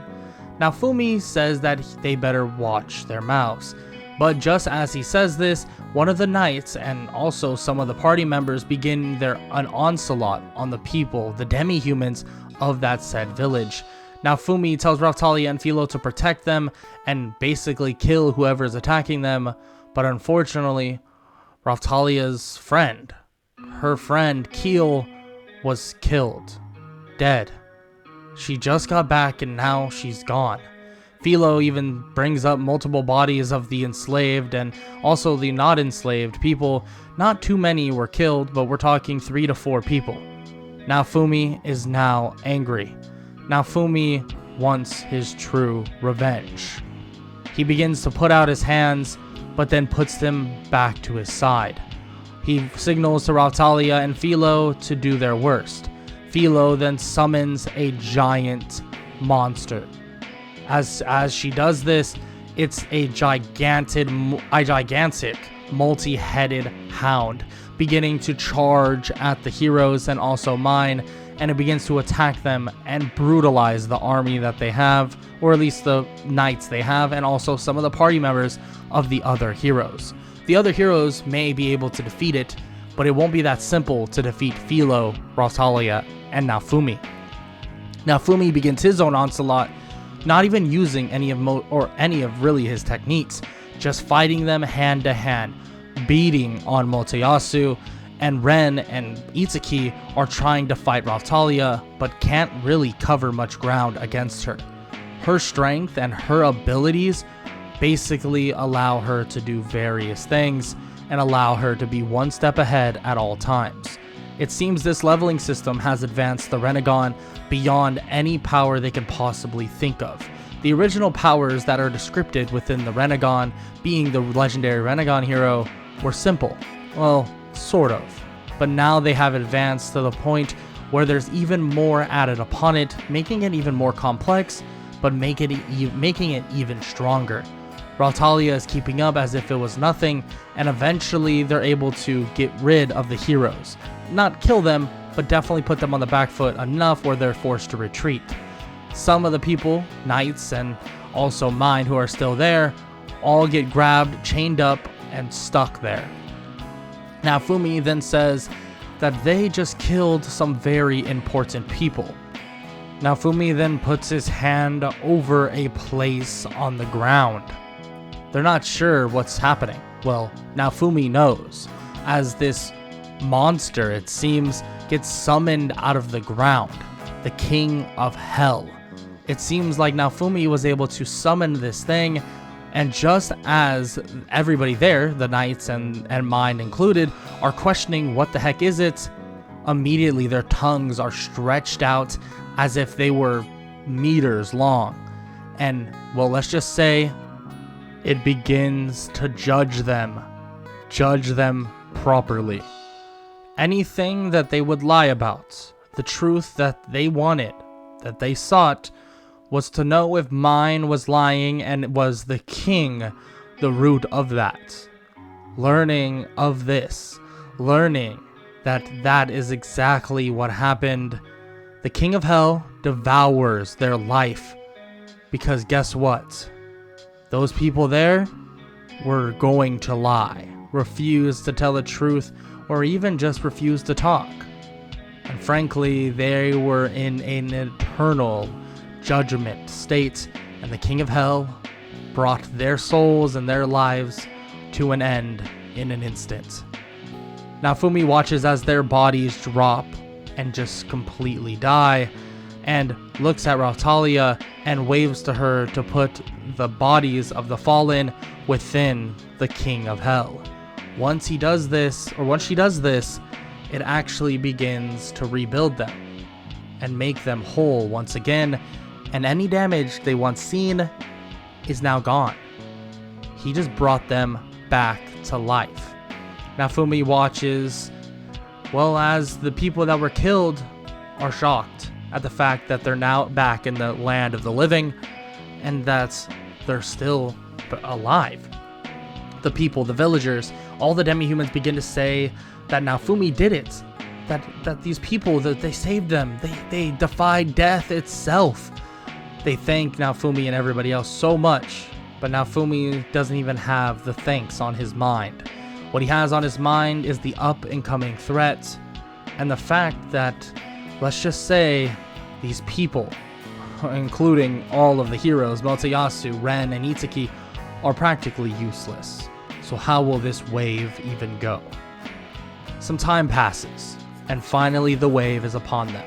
Naofumi says that they better watch their mouths. But just as he says this, one of the knights and also some of the party members begin an onslaught on the people, the demi-humans of that said village. Naofumi tells Raftalia and Philo to protect them and basically kill whoever is attacking them, but unfortunately, Raftalia's friend, her friend Keel, was killed, dead. She just got back and now she's gone. Philo even brings up multiple bodies of the enslaved and also the not enslaved people. Not too many were killed, but we're talking 3 to 4 people. Naofumi is now angry. Naofumi wants his true revenge. He begins to put out his hands, but then puts them back to his side. He signals to Raftalia and Philo to do their worst. Philo then summons a giant monster. As she does this, it's a gigantic multi-headed hound beginning to charge at the heroes and also mine, and it begins to attack them and brutalize the army that they have, or at least the knights they have, and also some of the party members of the other heroes. The other heroes may be able to defeat it, but it won't be that simple to defeat Philo, Raftalia, and Naofumi. Naofumi begins his own onslaught, not even using any of really his techniques, just fighting them hand to hand, beating on Motoyasu, and Ren and Itsuki are trying to fight Raftalia, but can't really cover much ground against her. Her strength and her abilities basically allow her to do various things and allow her to be one step ahead at all times. It seems this leveling system has advanced the Rinnegan beyond any power they could possibly think of. The original powers that are described within the Rinnegan, being the legendary Rinnegan hero, were simple. Well, sort of. But now they have advanced to the point where there's even more added upon it, making it even more complex, but making it even stronger. Raftalia is keeping up as if it was nothing, and eventually they're able to get rid of the heroes. Not kill them, but definitely put them on the back foot enough where they're forced to retreat. Some of the people, knights and also mine who are still there, all get grabbed, chained up, and stuck there. Naofumi then says that they just killed some very important people. Naofumi then puts his hand over a place on the ground. They're not sure what's happening. Well, Naofumi knows, as this monster, it seems, gets summoned out of the ground, the King of Hell. It seems like Naofumi was able to summon this thing, and just as everybody there, the knights and mine included, are questioning what the heck is it, immediately their tongues are stretched out as if they were meters long. And, well, let's just say it begins to judge them properly. Anything that they would lie about, the truth that they wanted, that they sought, was to know if mine was lying and was the king the root of that. Learning of this, learning that that is exactly what happened, the King of Hell devours their life. Because guess what? Those people there were going to lie, refuse to tell the truth, or even just refuse to talk. And frankly, they were in an eternal judgment state, and the King of Hell brought their souls and their lives to an end in an instant. Naofumi watches as their bodies drop and just completely die, and looks at Raftalia and waves to her to put the bodies of the fallen within the King of Hell. Once she does this, it actually begins to rebuild them and make them whole once again, and any damage they once seen is now gone. He just brought them back to life. Naofumi watches, well, as the people that were killed are shocked at the fact that they're now back in the land of the living and that they're still alive. The people, the villagers, all the demi-humans begin to say that Naofumi did it. That these people, that they saved them. They defied death itself. They thank Naofumi and everybody else so much, but Naofumi doesn't even have the thanks on his mind. What he has on his mind is the up-and-coming threat, and the fact that, let's just say, these people, including all of the heroes, Motoyasu, Ren, and Itsuki, are practically useless. So how will this wave even go? Some time passes, and finally the wave is upon them.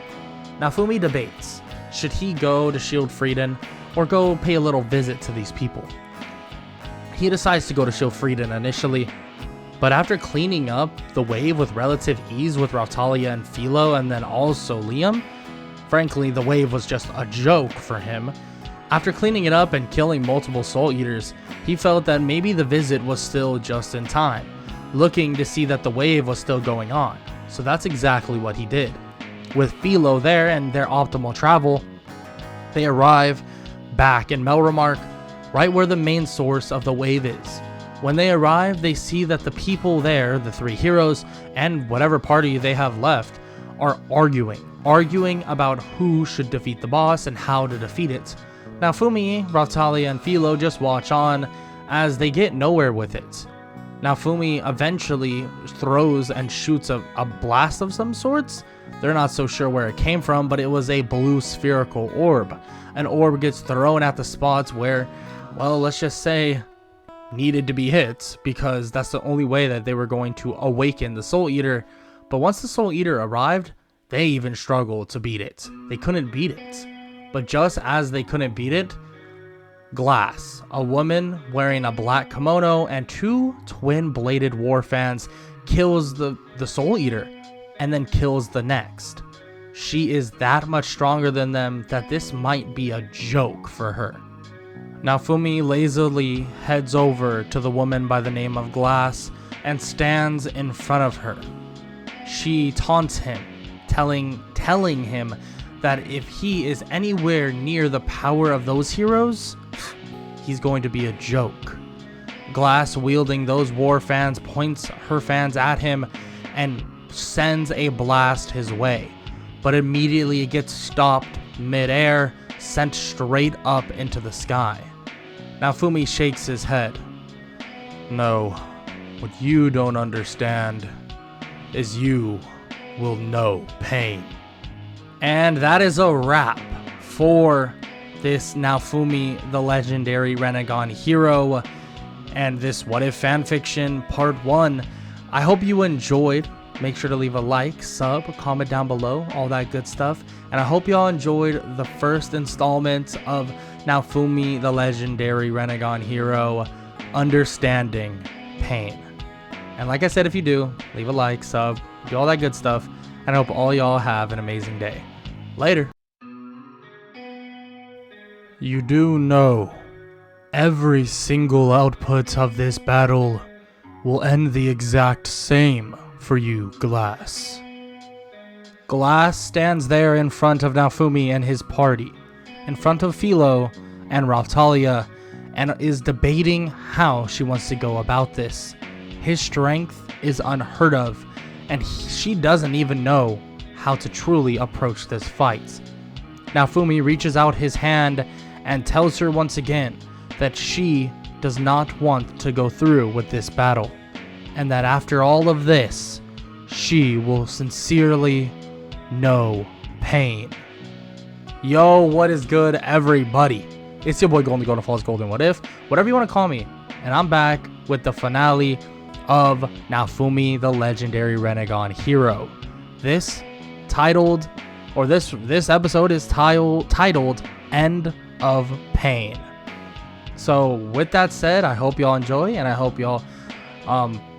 Naofumi debates, should he go to shield Frieden, or go pay a little visit to these people? He decides to go to shield Frieden initially, but after cleaning up the wave with relative ease with Raftalia and Philo, and then also Liam, frankly the wave was just a joke for him. After cleaning it up and killing multiple Soul Eaters, he felt that maybe the visit was still just in time. looking to see that the wave was still going on. So that's exactly what he did. With Philo there and their optimal travel, they arrive back in Melromark, right where the main source of the wave is. When they arrive, they see that the people there, the three heroes, and whatever party they have left, are arguing about who should defeat the boss and how to defeat it. Naofumi, Raftalia, and Philo just watch on as they get nowhere with it. Naofumi eventually throws and shoots a blast of some sorts. They're not so sure where it came from, but it was a blue spherical orb. An orb gets thrown at the spots where, well, let's just say, needed to be hit, because that's the only way that they were going to awaken the Soul Eater. But once the Soul Eater arrived, they even struggled to beat it. They couldn't beat it. But just as they couldn't beat it, Glass, a woman wearing a black kimono and two twin-bladed war fans, kills the Soul Eater and then kills the next. She is that much stronger than them that this might be a joke for her. Naofumi lazily heads over to the woman by the name of Glass and stands in front of her. She taunts him, telling him that if he is anywhere near the power of those heroes, he's going to be a joke. Glass, wielding those war fans, points her fans at him and sends a blast his way, but immediately it gets stopped mid-air, sent straight up into the sky. Naofumi shakes his head. No, what you don't understand is you will know pain. And that is a wrap for this Naofumi, the legendary Rinnegan hero, and this What If fanfiction part 1. I hope you enjoyed. Make sure to leave a like, sub, comment down below, all that good stuff. And I hope y'all enjoyed the first installment of Naofumi, the legendary Rinnegan hero, understanding pain. And like I said, if you do, leave a like, sub, do all that good stuff. And I hope all y'all have an amazing day. Later. You do know, every single output of this battle will end the exact same for you, Glass. Glass stands there in front of Naofumi and his party, in front of Philo and Raftalia, and is debating how she wants to go about this. His strength is unheard of, and she doesn't even know how to truly approach this fight. Naofumi reaches out his hand and tells her once again that she does not want to go through with this battle, and that after all of this, she will sincerely know pain. Yo, what is good, everybody? It's your boy Golden Falls Golden What If, whatever you want to call me, and I'm back with the finale of Naofumi, the legendary Rinnegan hero. This episode is titled End of Pain. So with that said, I hope y'all enjoy, and I hope y'all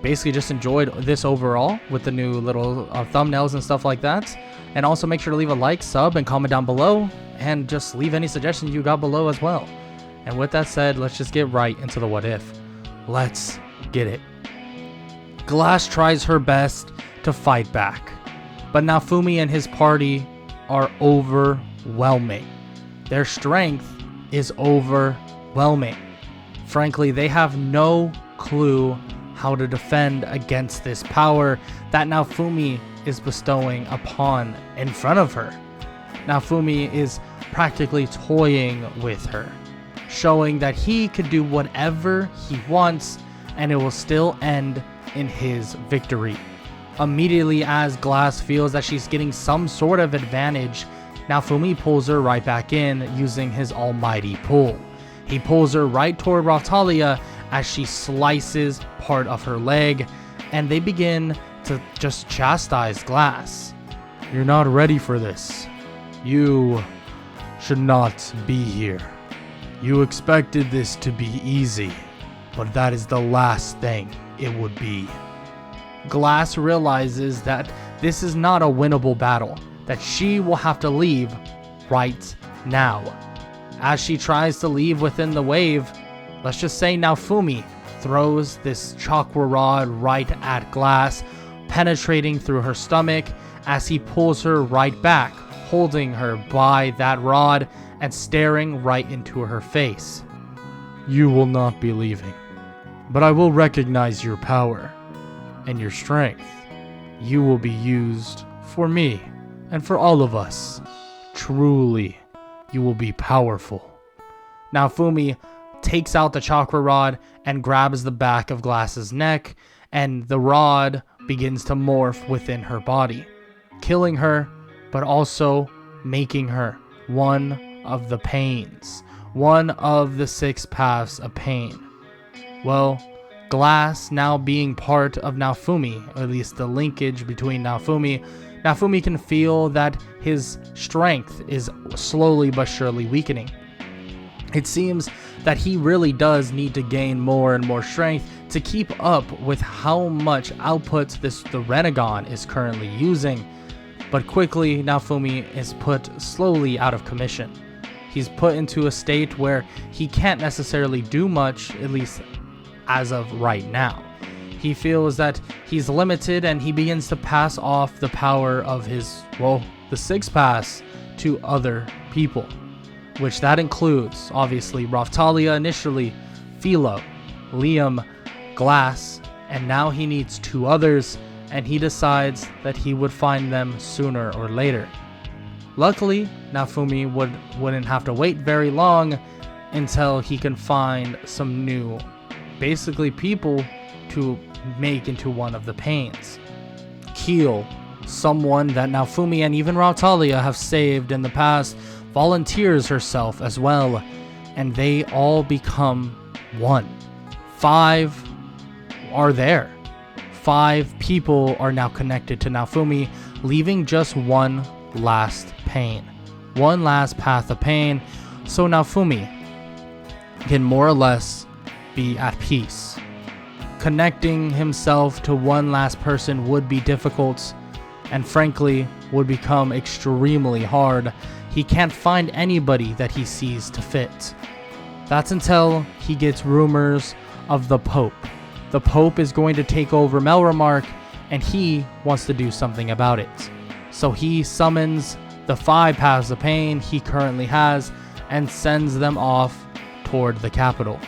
basically just enjoyed this overall with the new little thumbnails and stuff like that. And also make sure to leave a like, sub, and comment down below, and just leave any suggestions you got below as well. And with that said, let's just get right into the what if. Let's get it. Glass tries her best to fight back, but Naofumi and his party are overwhelming. Their strength is overwhelming. Frankly, they have no clue how to defend against this power that Naofumi is bestowing upon in front of her. Naofumi is practically toying with her, showing that he could do whatever he wants and it will still end in his victory. Immediately as Glass feels that she's getting some sort of advantage, Naofumi pulls her right back in using his almighty pull. He pulls her right toward Raftalia as she slices part of her leg, and they begin to just chastise Glass. You're not ready for this. You should not be here. You expected this to be easy, but that is the last thing it would be. Glass realizes that this is not a winnable battle, that she will have to leave right now. As she tries to leave within the wave, let's just say Naofumi throws this chakra rod right at Glass, penetrating through her stomach as he pulls her right back, holding her by that rod and staring right into her face. You will not be leaving, but I will recognize your power and your strength. You will be used for me and for all of us. Truly, you will be powerful. Naofumi takes out the chakra rod and grabs the back of Glass's neck, and the rod begins to morph within her body, killing her, but also making her one of the pains, one of the 6 paths of pain. Well, Glass now being part of Naofumi, or at least the linkage between Naofumi can feel that his strength is slowly but surely weakening. It seems that he really does need to gain more and more strength to keep up with how much output the Rinnegan is currently using. But quickly, Naofumi is put slowly out of commission. He's put into a state where he can't necessarily do much, at least as of right now. He feels that he's limited, and he begins to pass off the power of his, the 6 paths to other people, which that includes, obviously, Raftalia initially, Philo, Liam, Glass, and now he needs 2 others, and he decides that he would find them sooner or later. Luckily, Naofumi wouldn't have to wait very long until he can find some new, basically people to make into one of the pains. Keel, someone that Naofumi and even Raftalia have saved in the past, volunteers herself as well, and they all become one. 5 are there. 5 people are now connected to Naofumi, leaving just one last pain, one last path of pain, so Naofumi can more or less be at peace. Connecting himself to one last person would be difficult, and frankly would become extremely hard. He can't find anybody that he sees to fit. That's until he gets rumors of the Pope. The Pope is going to take over Melremark, and he wants to do something about it. So he summons the 5 paths of pain he currently has and sends them off toward the capital.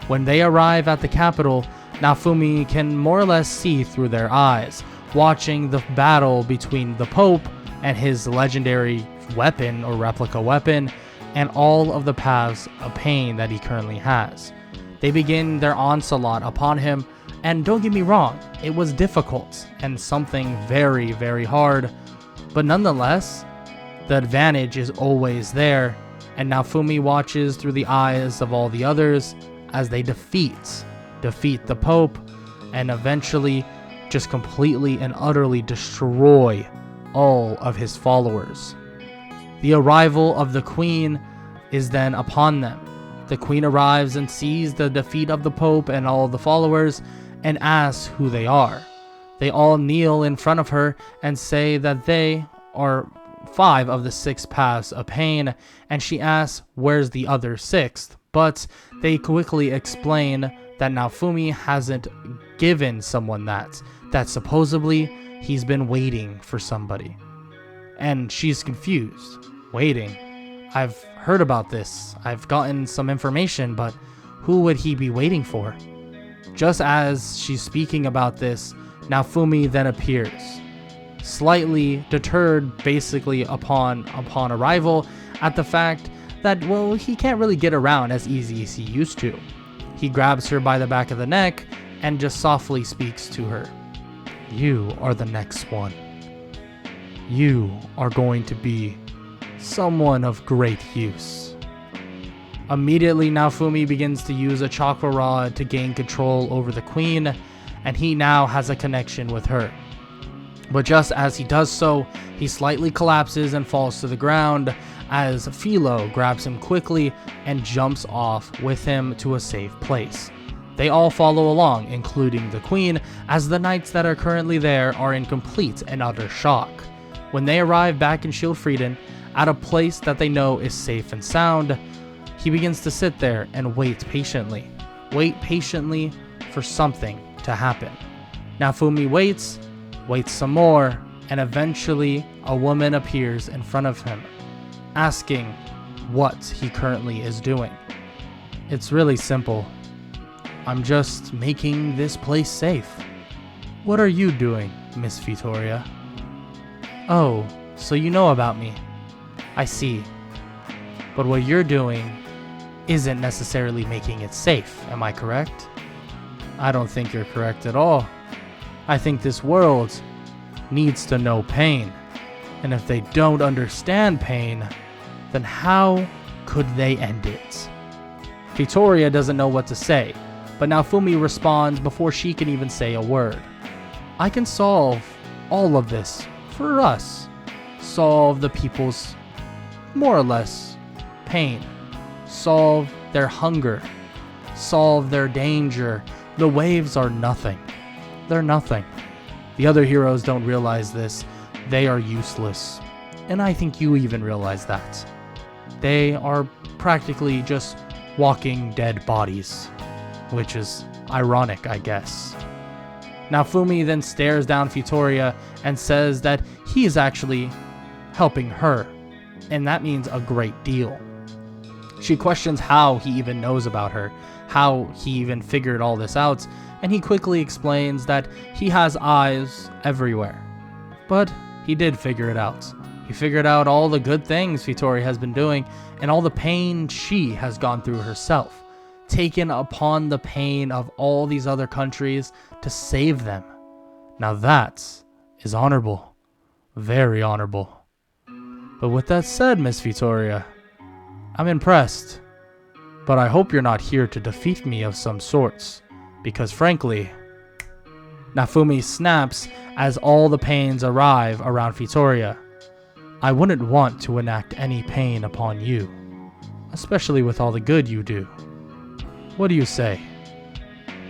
When they arrive at the capital, Naofumi can more or less see through their eyes, watching the battle between the Pope and his legendary weapon or replica weapon, and all of the paths of pain that he currently has. They begin their onslaught upon him, and don't get me wrong, it was difficult and something very, very hard, but nonetheless, the advantage is always there, and Naofumi watches through the eyes of all the others as they defeat the Pope, and eventually just completely and utterly destroy all of his followers. The arrival of the Queen is then upon them. The Queen arrives and sees the defeat of the Pope and all the followers and asks who they are. They all kneel in front of her and say that they are 5 of the 6 paths of pain, and she asks where's the other 6th, but they quickly explain that Naofumi hasn't given someone that supposedly he's been waiting for somebody. And she's confused. Waiting? I've heard about this. I've gotten some information, but who would he be waiting for? Just as she's speaking about this, Naofumi then appears, slightly deterred basically upon arrival at the fact that, he can't really get around as easy as he used to. He grabs her by the back of the neck and just softly speaks to her. You are the next one. You are going to be someone of great use. Immediately, Naofumi begins to use a chakra rod to gain control over the Queen, and he now has a connection with her. But just as he does so, he slightly collapses and falls to the ground as Philo grabs him quickly and jumps off with him to a safe place. They all follow along, including the Queen, as the knights that are currently there are in complete and utter shock. When they arrive back in Frieden, at a place that they know is safe and sound, he begins to sit there and wait patiently for something to happen. Naofumi waits some more, and eventually a woman appears in front of him, asking what he currently is doing. It's really simple. I'm just making this place safe. What are you doing, Miss Fitoria? Oh, so you know about me. I see. But what you're doing isn't necessarily making it safe, am I correct? I don't think you're correct at all. I think this world needs to know pain. And if they don't understand pain, then how could they end it? Fitoria doesn't know what to say, but Naofumi responds before she can even say a word. I can solve all of this for us. Solve the people's, more or less, pain. Solve their hunger. Solve their danger. The waves are nothing. They're nothing. The other heroes don't realize this. They are useless. And I think you even realize that. They are practically just walking dead bodies, which is ironic, I guess. Naofumi then stares down Fitoria and says that he is actually helping her, and that means a great deal. She questions how he even knows about her, how he even figured all this out, and he quickly explains that he has eyes everywhere. But he did figure it out. He figured out all the good things Fitoria has been doing and all the pain she has gone through herself, taken upon the pain of all these other countries to save them. Now that is honorable. Very honorable. But with that said, Miss Fitoria, I'm impressed. But I hope you're not here to defeat me of some sorts, because frankly, Naofumi snaps as all the pains arrive around Fitoria. I wouldn't want to enact any pain upon you, especially with all the good you do. What do you say?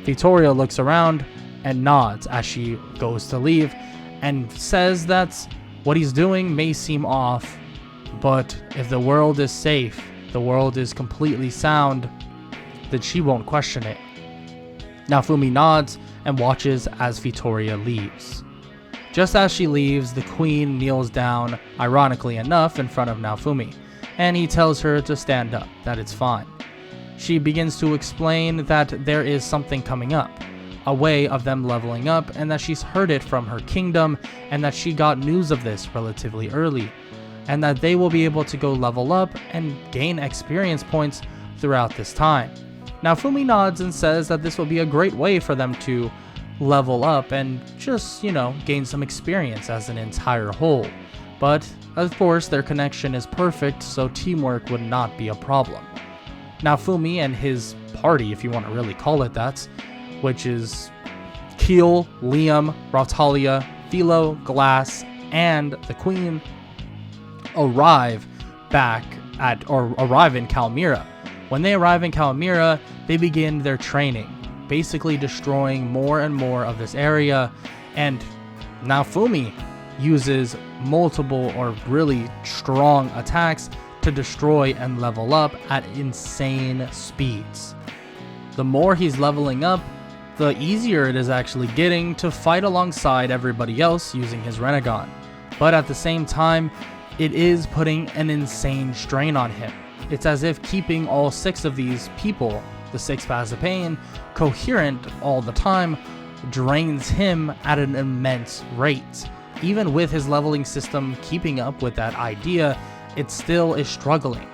Fitoria looks around and nods as she goes to leave and says that what he's doing may seem off, but if the world is safe, the world is completely sound, then she won't question it. Naofumi nods and watches as Fitoria leaves. Just as she leaves, the queen kneels down, ironically enough, in front of Naofumi, and he tells her to stand up, that it's fine. She begins to explain that there is something coming up, a way of them leveling up, and that she's heard it from her kingdom, and that she got news of this relatively early, and that they will be able to go level up and gain experience points throughout this time. Naofumi nods and says that this will be a great way for them to level up and just, gain some experience as an entire whole. But, of course, their connection is perfect, so teamwork would not be a problem. Naofumi and his party, if you want to really call it that, which is Keel, Liam, Raftalia, Philo, Glass, and the Queen, arrive in Kalmyra. When they arrive in Kalmyra, they begin their training, basically destroying more and more of this area, and Naofumi uses multiple or really strong attacks to destroy and level up at insane speeds. The more he's leveling up, the easier it is actually getting to fight alongside everybody else using his Rinnegan. But at the same time, it is putting an insane strain on him. It's as if keeping all 6 of these people, the 6 paths of pain, coherent all the time drains him at an immense rate. Even with his leveling system keeping up with that idea, it still is struggling,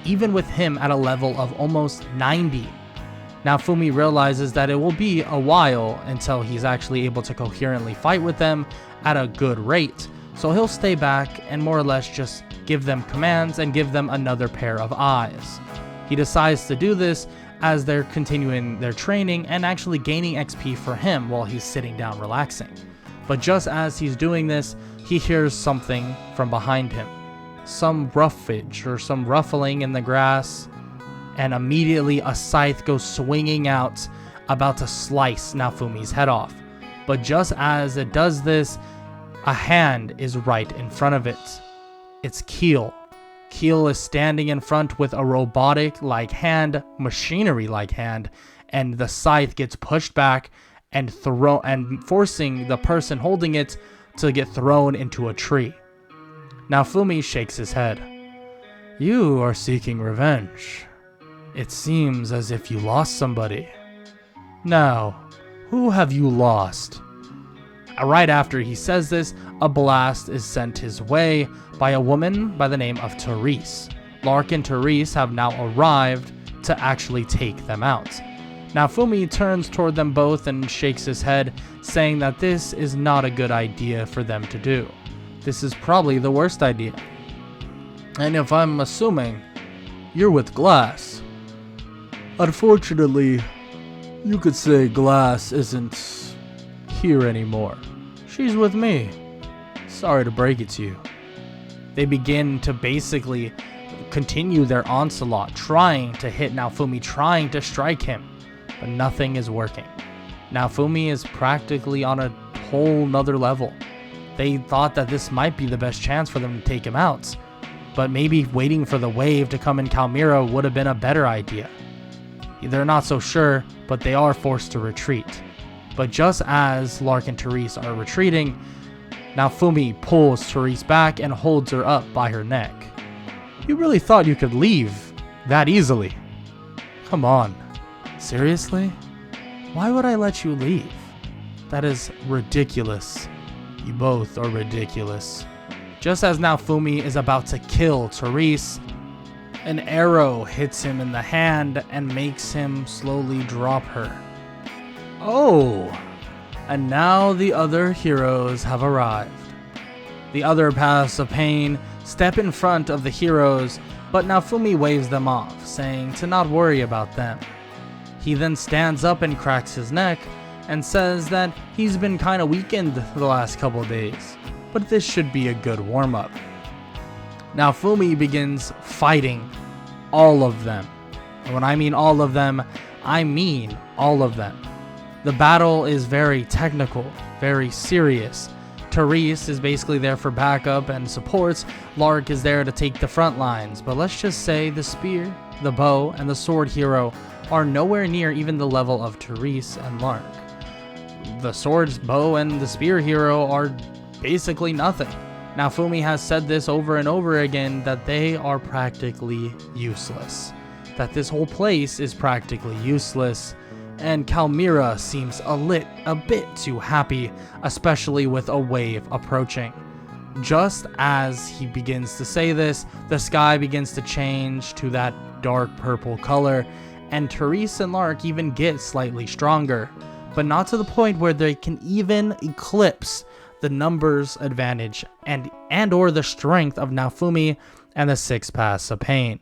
even with him at a level of almost 90. Naofumi realizes that it will be a while until he's actually able to coherently fight with them at a good rate, so he'll stay back and more or less just give them commands and give them another pair of eyes. He decides to do this as they're continuing their training and actually gaining XP for him while he's sitting down relaxing. But just as he's doing this, he hears something from behind him. Some roughage or some ruffling in the grass, and immediately a scythe goes swinging out, about to slice Naofumi's head off. But just as it does this, a hand is right in front of it. It's Keel. Keel is standing in front with a robotic-like hand, machinery-like hand, and the scythe gets pushed back and forcing the person holding it to get thrown into a tree. Naofumi shakes his head. You are seeking revenge. It seems as if you lost somebody. Now, who have you lost? Right after he says this, a blast is sent his way by a woman by the name of Therese. Lark and Therese have now arrived to actually take them out. Naofumi turns toward them both and shakes his head, saying that this is not a good idea for them to do. This is probably the worst idea. And if I'm assuming, you're with Glass. Unfortunately, you could say Glass isn't here anymore. She's with me. Sorry to break it to you. They begin to basically continue their onslaught, trying to hit Naofumi, trying to strike him, but nothing is working. Naofumi is practically on a whole nother level. They thought that this might be the best chance for them to take him out, but maybe waiting for the wave to come in Kalmyra would have been a better idea. They're not so sure, but they are forced to retreat. But just as Lark and Therese are retreating, Naofumi pulls Therese back and holds her up by her neck. You really thought you could leave that easily? Come on. Seriously? Why would I let you leave? That is ridiculous. You both are ridiculous. Just as Naofumi is about to kill Therese, an arrow hits him in the hand and makes him slowly drop her. Oh, and now the other heroes have arrived. The other paths of pain step in front of the heroes, but Naofumi waves them off, saying to not worry about them. He then stands up and cracks his neck and says that he's been kinda weakened the last couple days, but this should be a good warm-up. Naofumi begins fighting all of them. And when I mean all of them, I mean all of them. The battle is very technical, very serious. Therese is basically there for backup and supports. Lark is there to take the front lines. But let's just say the spear, the bow, and the sword hero are nowhere near even the level of Therese and Lark. The sword, bow, and the spear hero are basically nothing. Naofumi has said this over and over again, that they are practically useless. That this whole place is practically useless. And Kalmyra seems a bit too happy, especially with a wave approaching. Just as he begins to say this, the sky begins to change to that dark purple color, and Therese and Lark even get slightly stronger, but not to the point where they can even eclipse the numbers advantage and or the strength of Naofumi and the 6 paths of pain.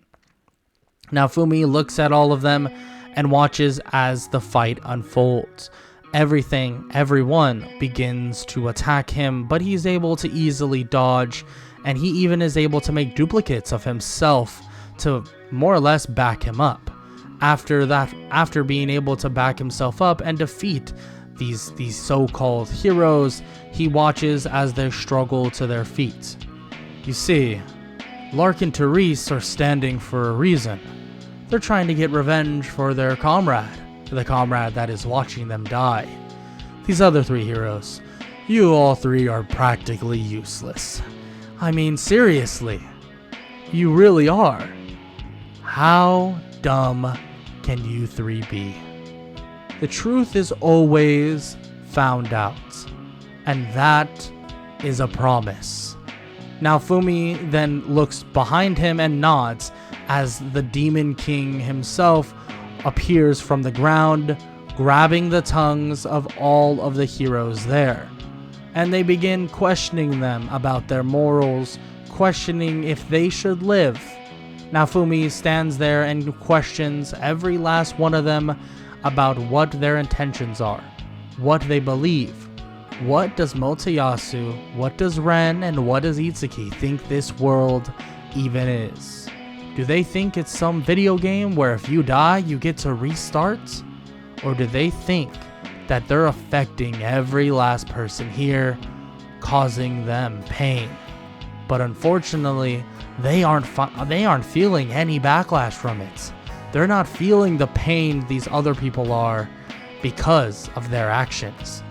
Naofumi looks at all of them and watches as the fight unfolds. Everyone begins to attack him, but he's able to easily dodge, and he even is able to make duplicates of himself to more or less back him up. After being able to back himself up and defeat these so-called heroes, he watches as they struggle to their feet. You see, Lark and Therese are standing for a reason. They're trying to get revenge for their comrade, the comrade that is watching them die. These other 3 heroes, you all 3 are practically useless. I mean, seriously, you really are. How dumb can you 3 be? The truth is always found out, and that is a promise. Naofumi then looks behind him and nods as the Demon King himself appears from the ground, grabbing the tongues of all of the heroes there. And they begin questioning them about their morals, questioning if they should live. Naofumi stands there and questions every last one of them about what their intentions are, what they believe. What does Motoyasu, what does Ren, and what does Itsuki think this world even is? Do they think it's some video game where if you die, you get to restart? Or do they think that they're affecting every last person here, causing them pain? But unfortunately, they aren't feeling any backlash from it. they're not feeling the pain these other people are because of their actions.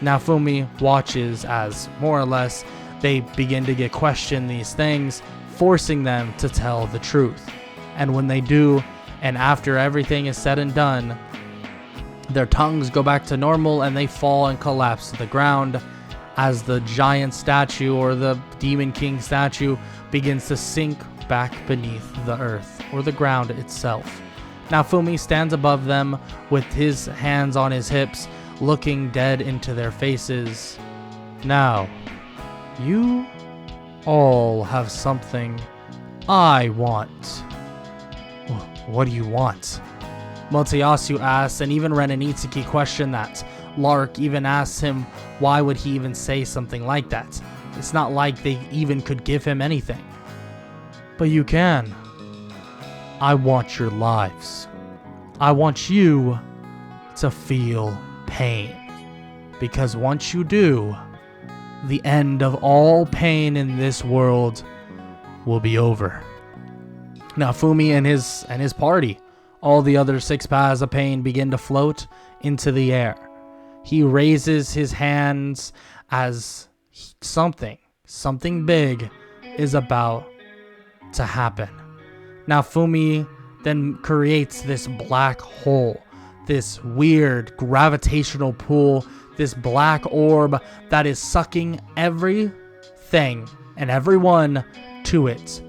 Naofumi watches as, more or less, they begin to get questioned these things, forcing them to tell the truth. And when they do, and after everything is said and done, their tongues go back to normal and they fall and collapse to the ground as the giant statue, or the Demon King statue, begins to sink back beneath the earth, or the ground itself. Naofumi stands above them with his hands on his hips, looking dead into their faces. Now, you all have something I want. What do you want? Motoyasu asks, and even Ren and Itsuki question that. Lark even asks him why would he even say something like that. It's not like they even could give him anything. But you can. I want your lives. I want you to feel pain. Because once you do, the end of all pain in this world will be over. Naofumi and his party, all the other 6 paths of pain, begin to float into the air. He raises his hands as something big is about to happen. Naofumi then creates this black hole, this weird gravitational pull, this black orb that is sucking everything and everyone to it.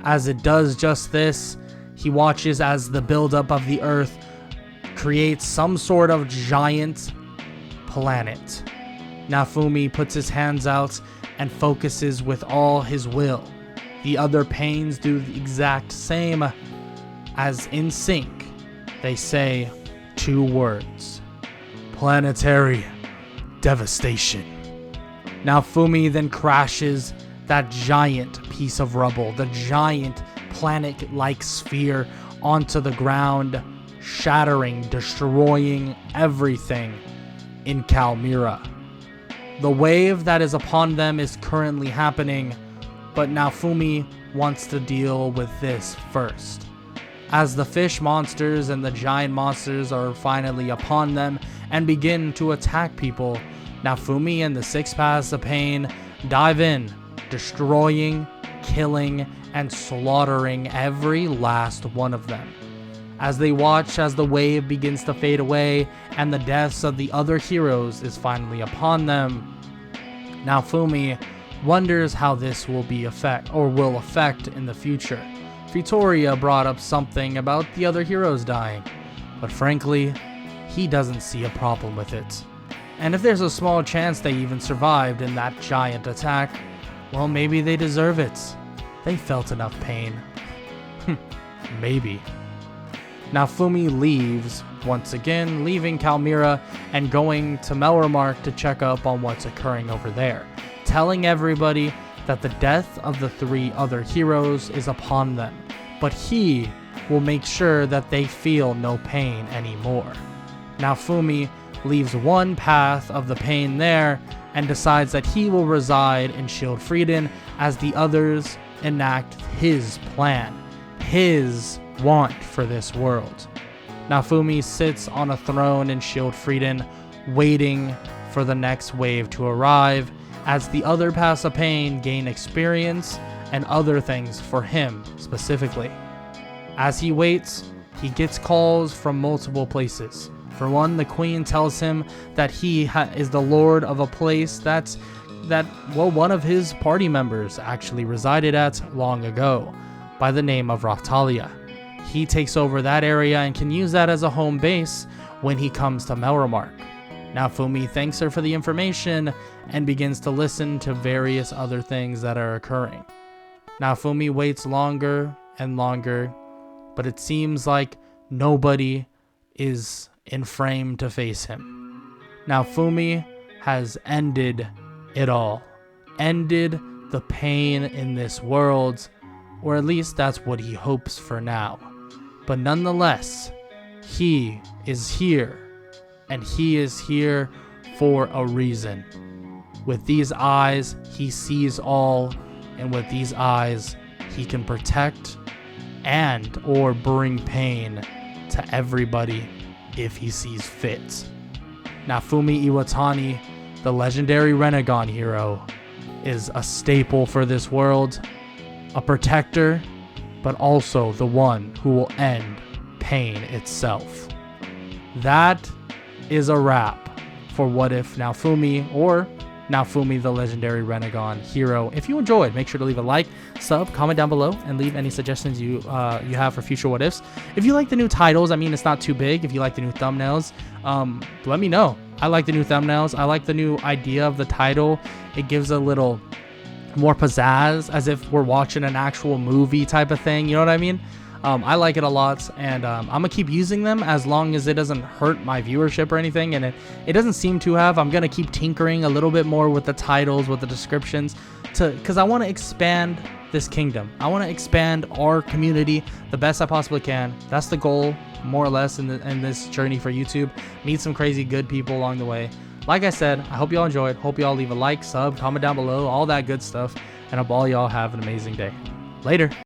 As it does just this, he watches as the buildup of the earth creates some sort of giant planet. Naofumi puts his hands out and focuses with all his will. The other pains do the exact same. As in sync, they say 2 words: Planetary devastation. Naofumi then crashes that giant piece of rubble, the giant planet-like sphere, onto the ground, shattering, destroying everything in Kalmyra. The wave that is upon them is currently happening, but Naofumi wants to deal with this first. As the fish monsters and the giant monsters are finally upon them and begin to attack people, Naofumi and the 6 paths of pain dive in, destroying, killing, and slaughtering every last one of them. As they watch as the wave begins to fade away and the deaths of the other heroes is finally upon them, Naofumi wonders how this will affect in the future. Fitoria brought up something about the other heroes dying, but frankly, he doesn't see a problem with it. And if there's a small chance they even survived in that giant attack, well, maybe they deserve it. They felt enough pain. Maybe. Naofumi leaves, once again, leaving Kalmyra and going to Melromark to check up on what's occurring over there, telling everybody that the death of the 3 other heroes is upon them, but he will make sure that they feel no pain anymore. Naofumi leaves one path of the pain there and decides that he will reside in Shield Frieden as the others enact his plan, his want for this world. Naofumi sits on a throne in Shield Frieden, waiting for the next wave to arrive, as the other paths of pain gain experience and other things for him specifically. As he waits, he gets calls from multiple places. For one, the queen tells him that he is the lord of a place that one of his party members actually resided at long ago, by the name of Raftalia. He takes over that area and can use that as a home base when he comes to Melromark. Naofumi thanks her for the information and begins to listen to various other things that are occurring. Naofumi waits longer and longer, but it seems like nobody is in frame to face him. Naofumi has ended it all. Ended the pain in this world, or at least that's what he hopes for now. But nonetheless, he is here, and he is here for a reason. With these eyes, he sees all, and with these eyes, he can protect and or bring pain to everybody if he sees fit. Naofumi Iwatani, the legendary Rinnegan hero, is a staple for this world, a protector, but also the one who will end pain itself. That is a wrap for What If Naofumi, or Naofumi, the legendary Rinnegan hero. If you enjoyed, make sure to leave a like, sub, comment down below, and leave any suggestions you have for future What Ifs. If you like the new titles, I mean, it's not too big. If you like the new thumbnails, let me know. I like the new thumbnails. I like the new idea of the title. It gives a little more pizzazz, as if we're watching an actual movie type of thing. You know what I mean? I like it a lot, and I'm gonna keep using them as long as it doesn't hurt my viewership or anything, and it doesn't seem to have. I'm gonna keep tinkering a little bit more with the titles, with the descriptions, because I want to expand this kingdom. I want to expand our community the best I possibly can. That's the goal, more or less, in this journey for YouTube. Meet some crazy good people along the way. Like I said, I hope y'all enjoyed. Hope y'all leave a like, sub, comment down below, all that good stuff, and I hope all y'all have an amazing day. Later.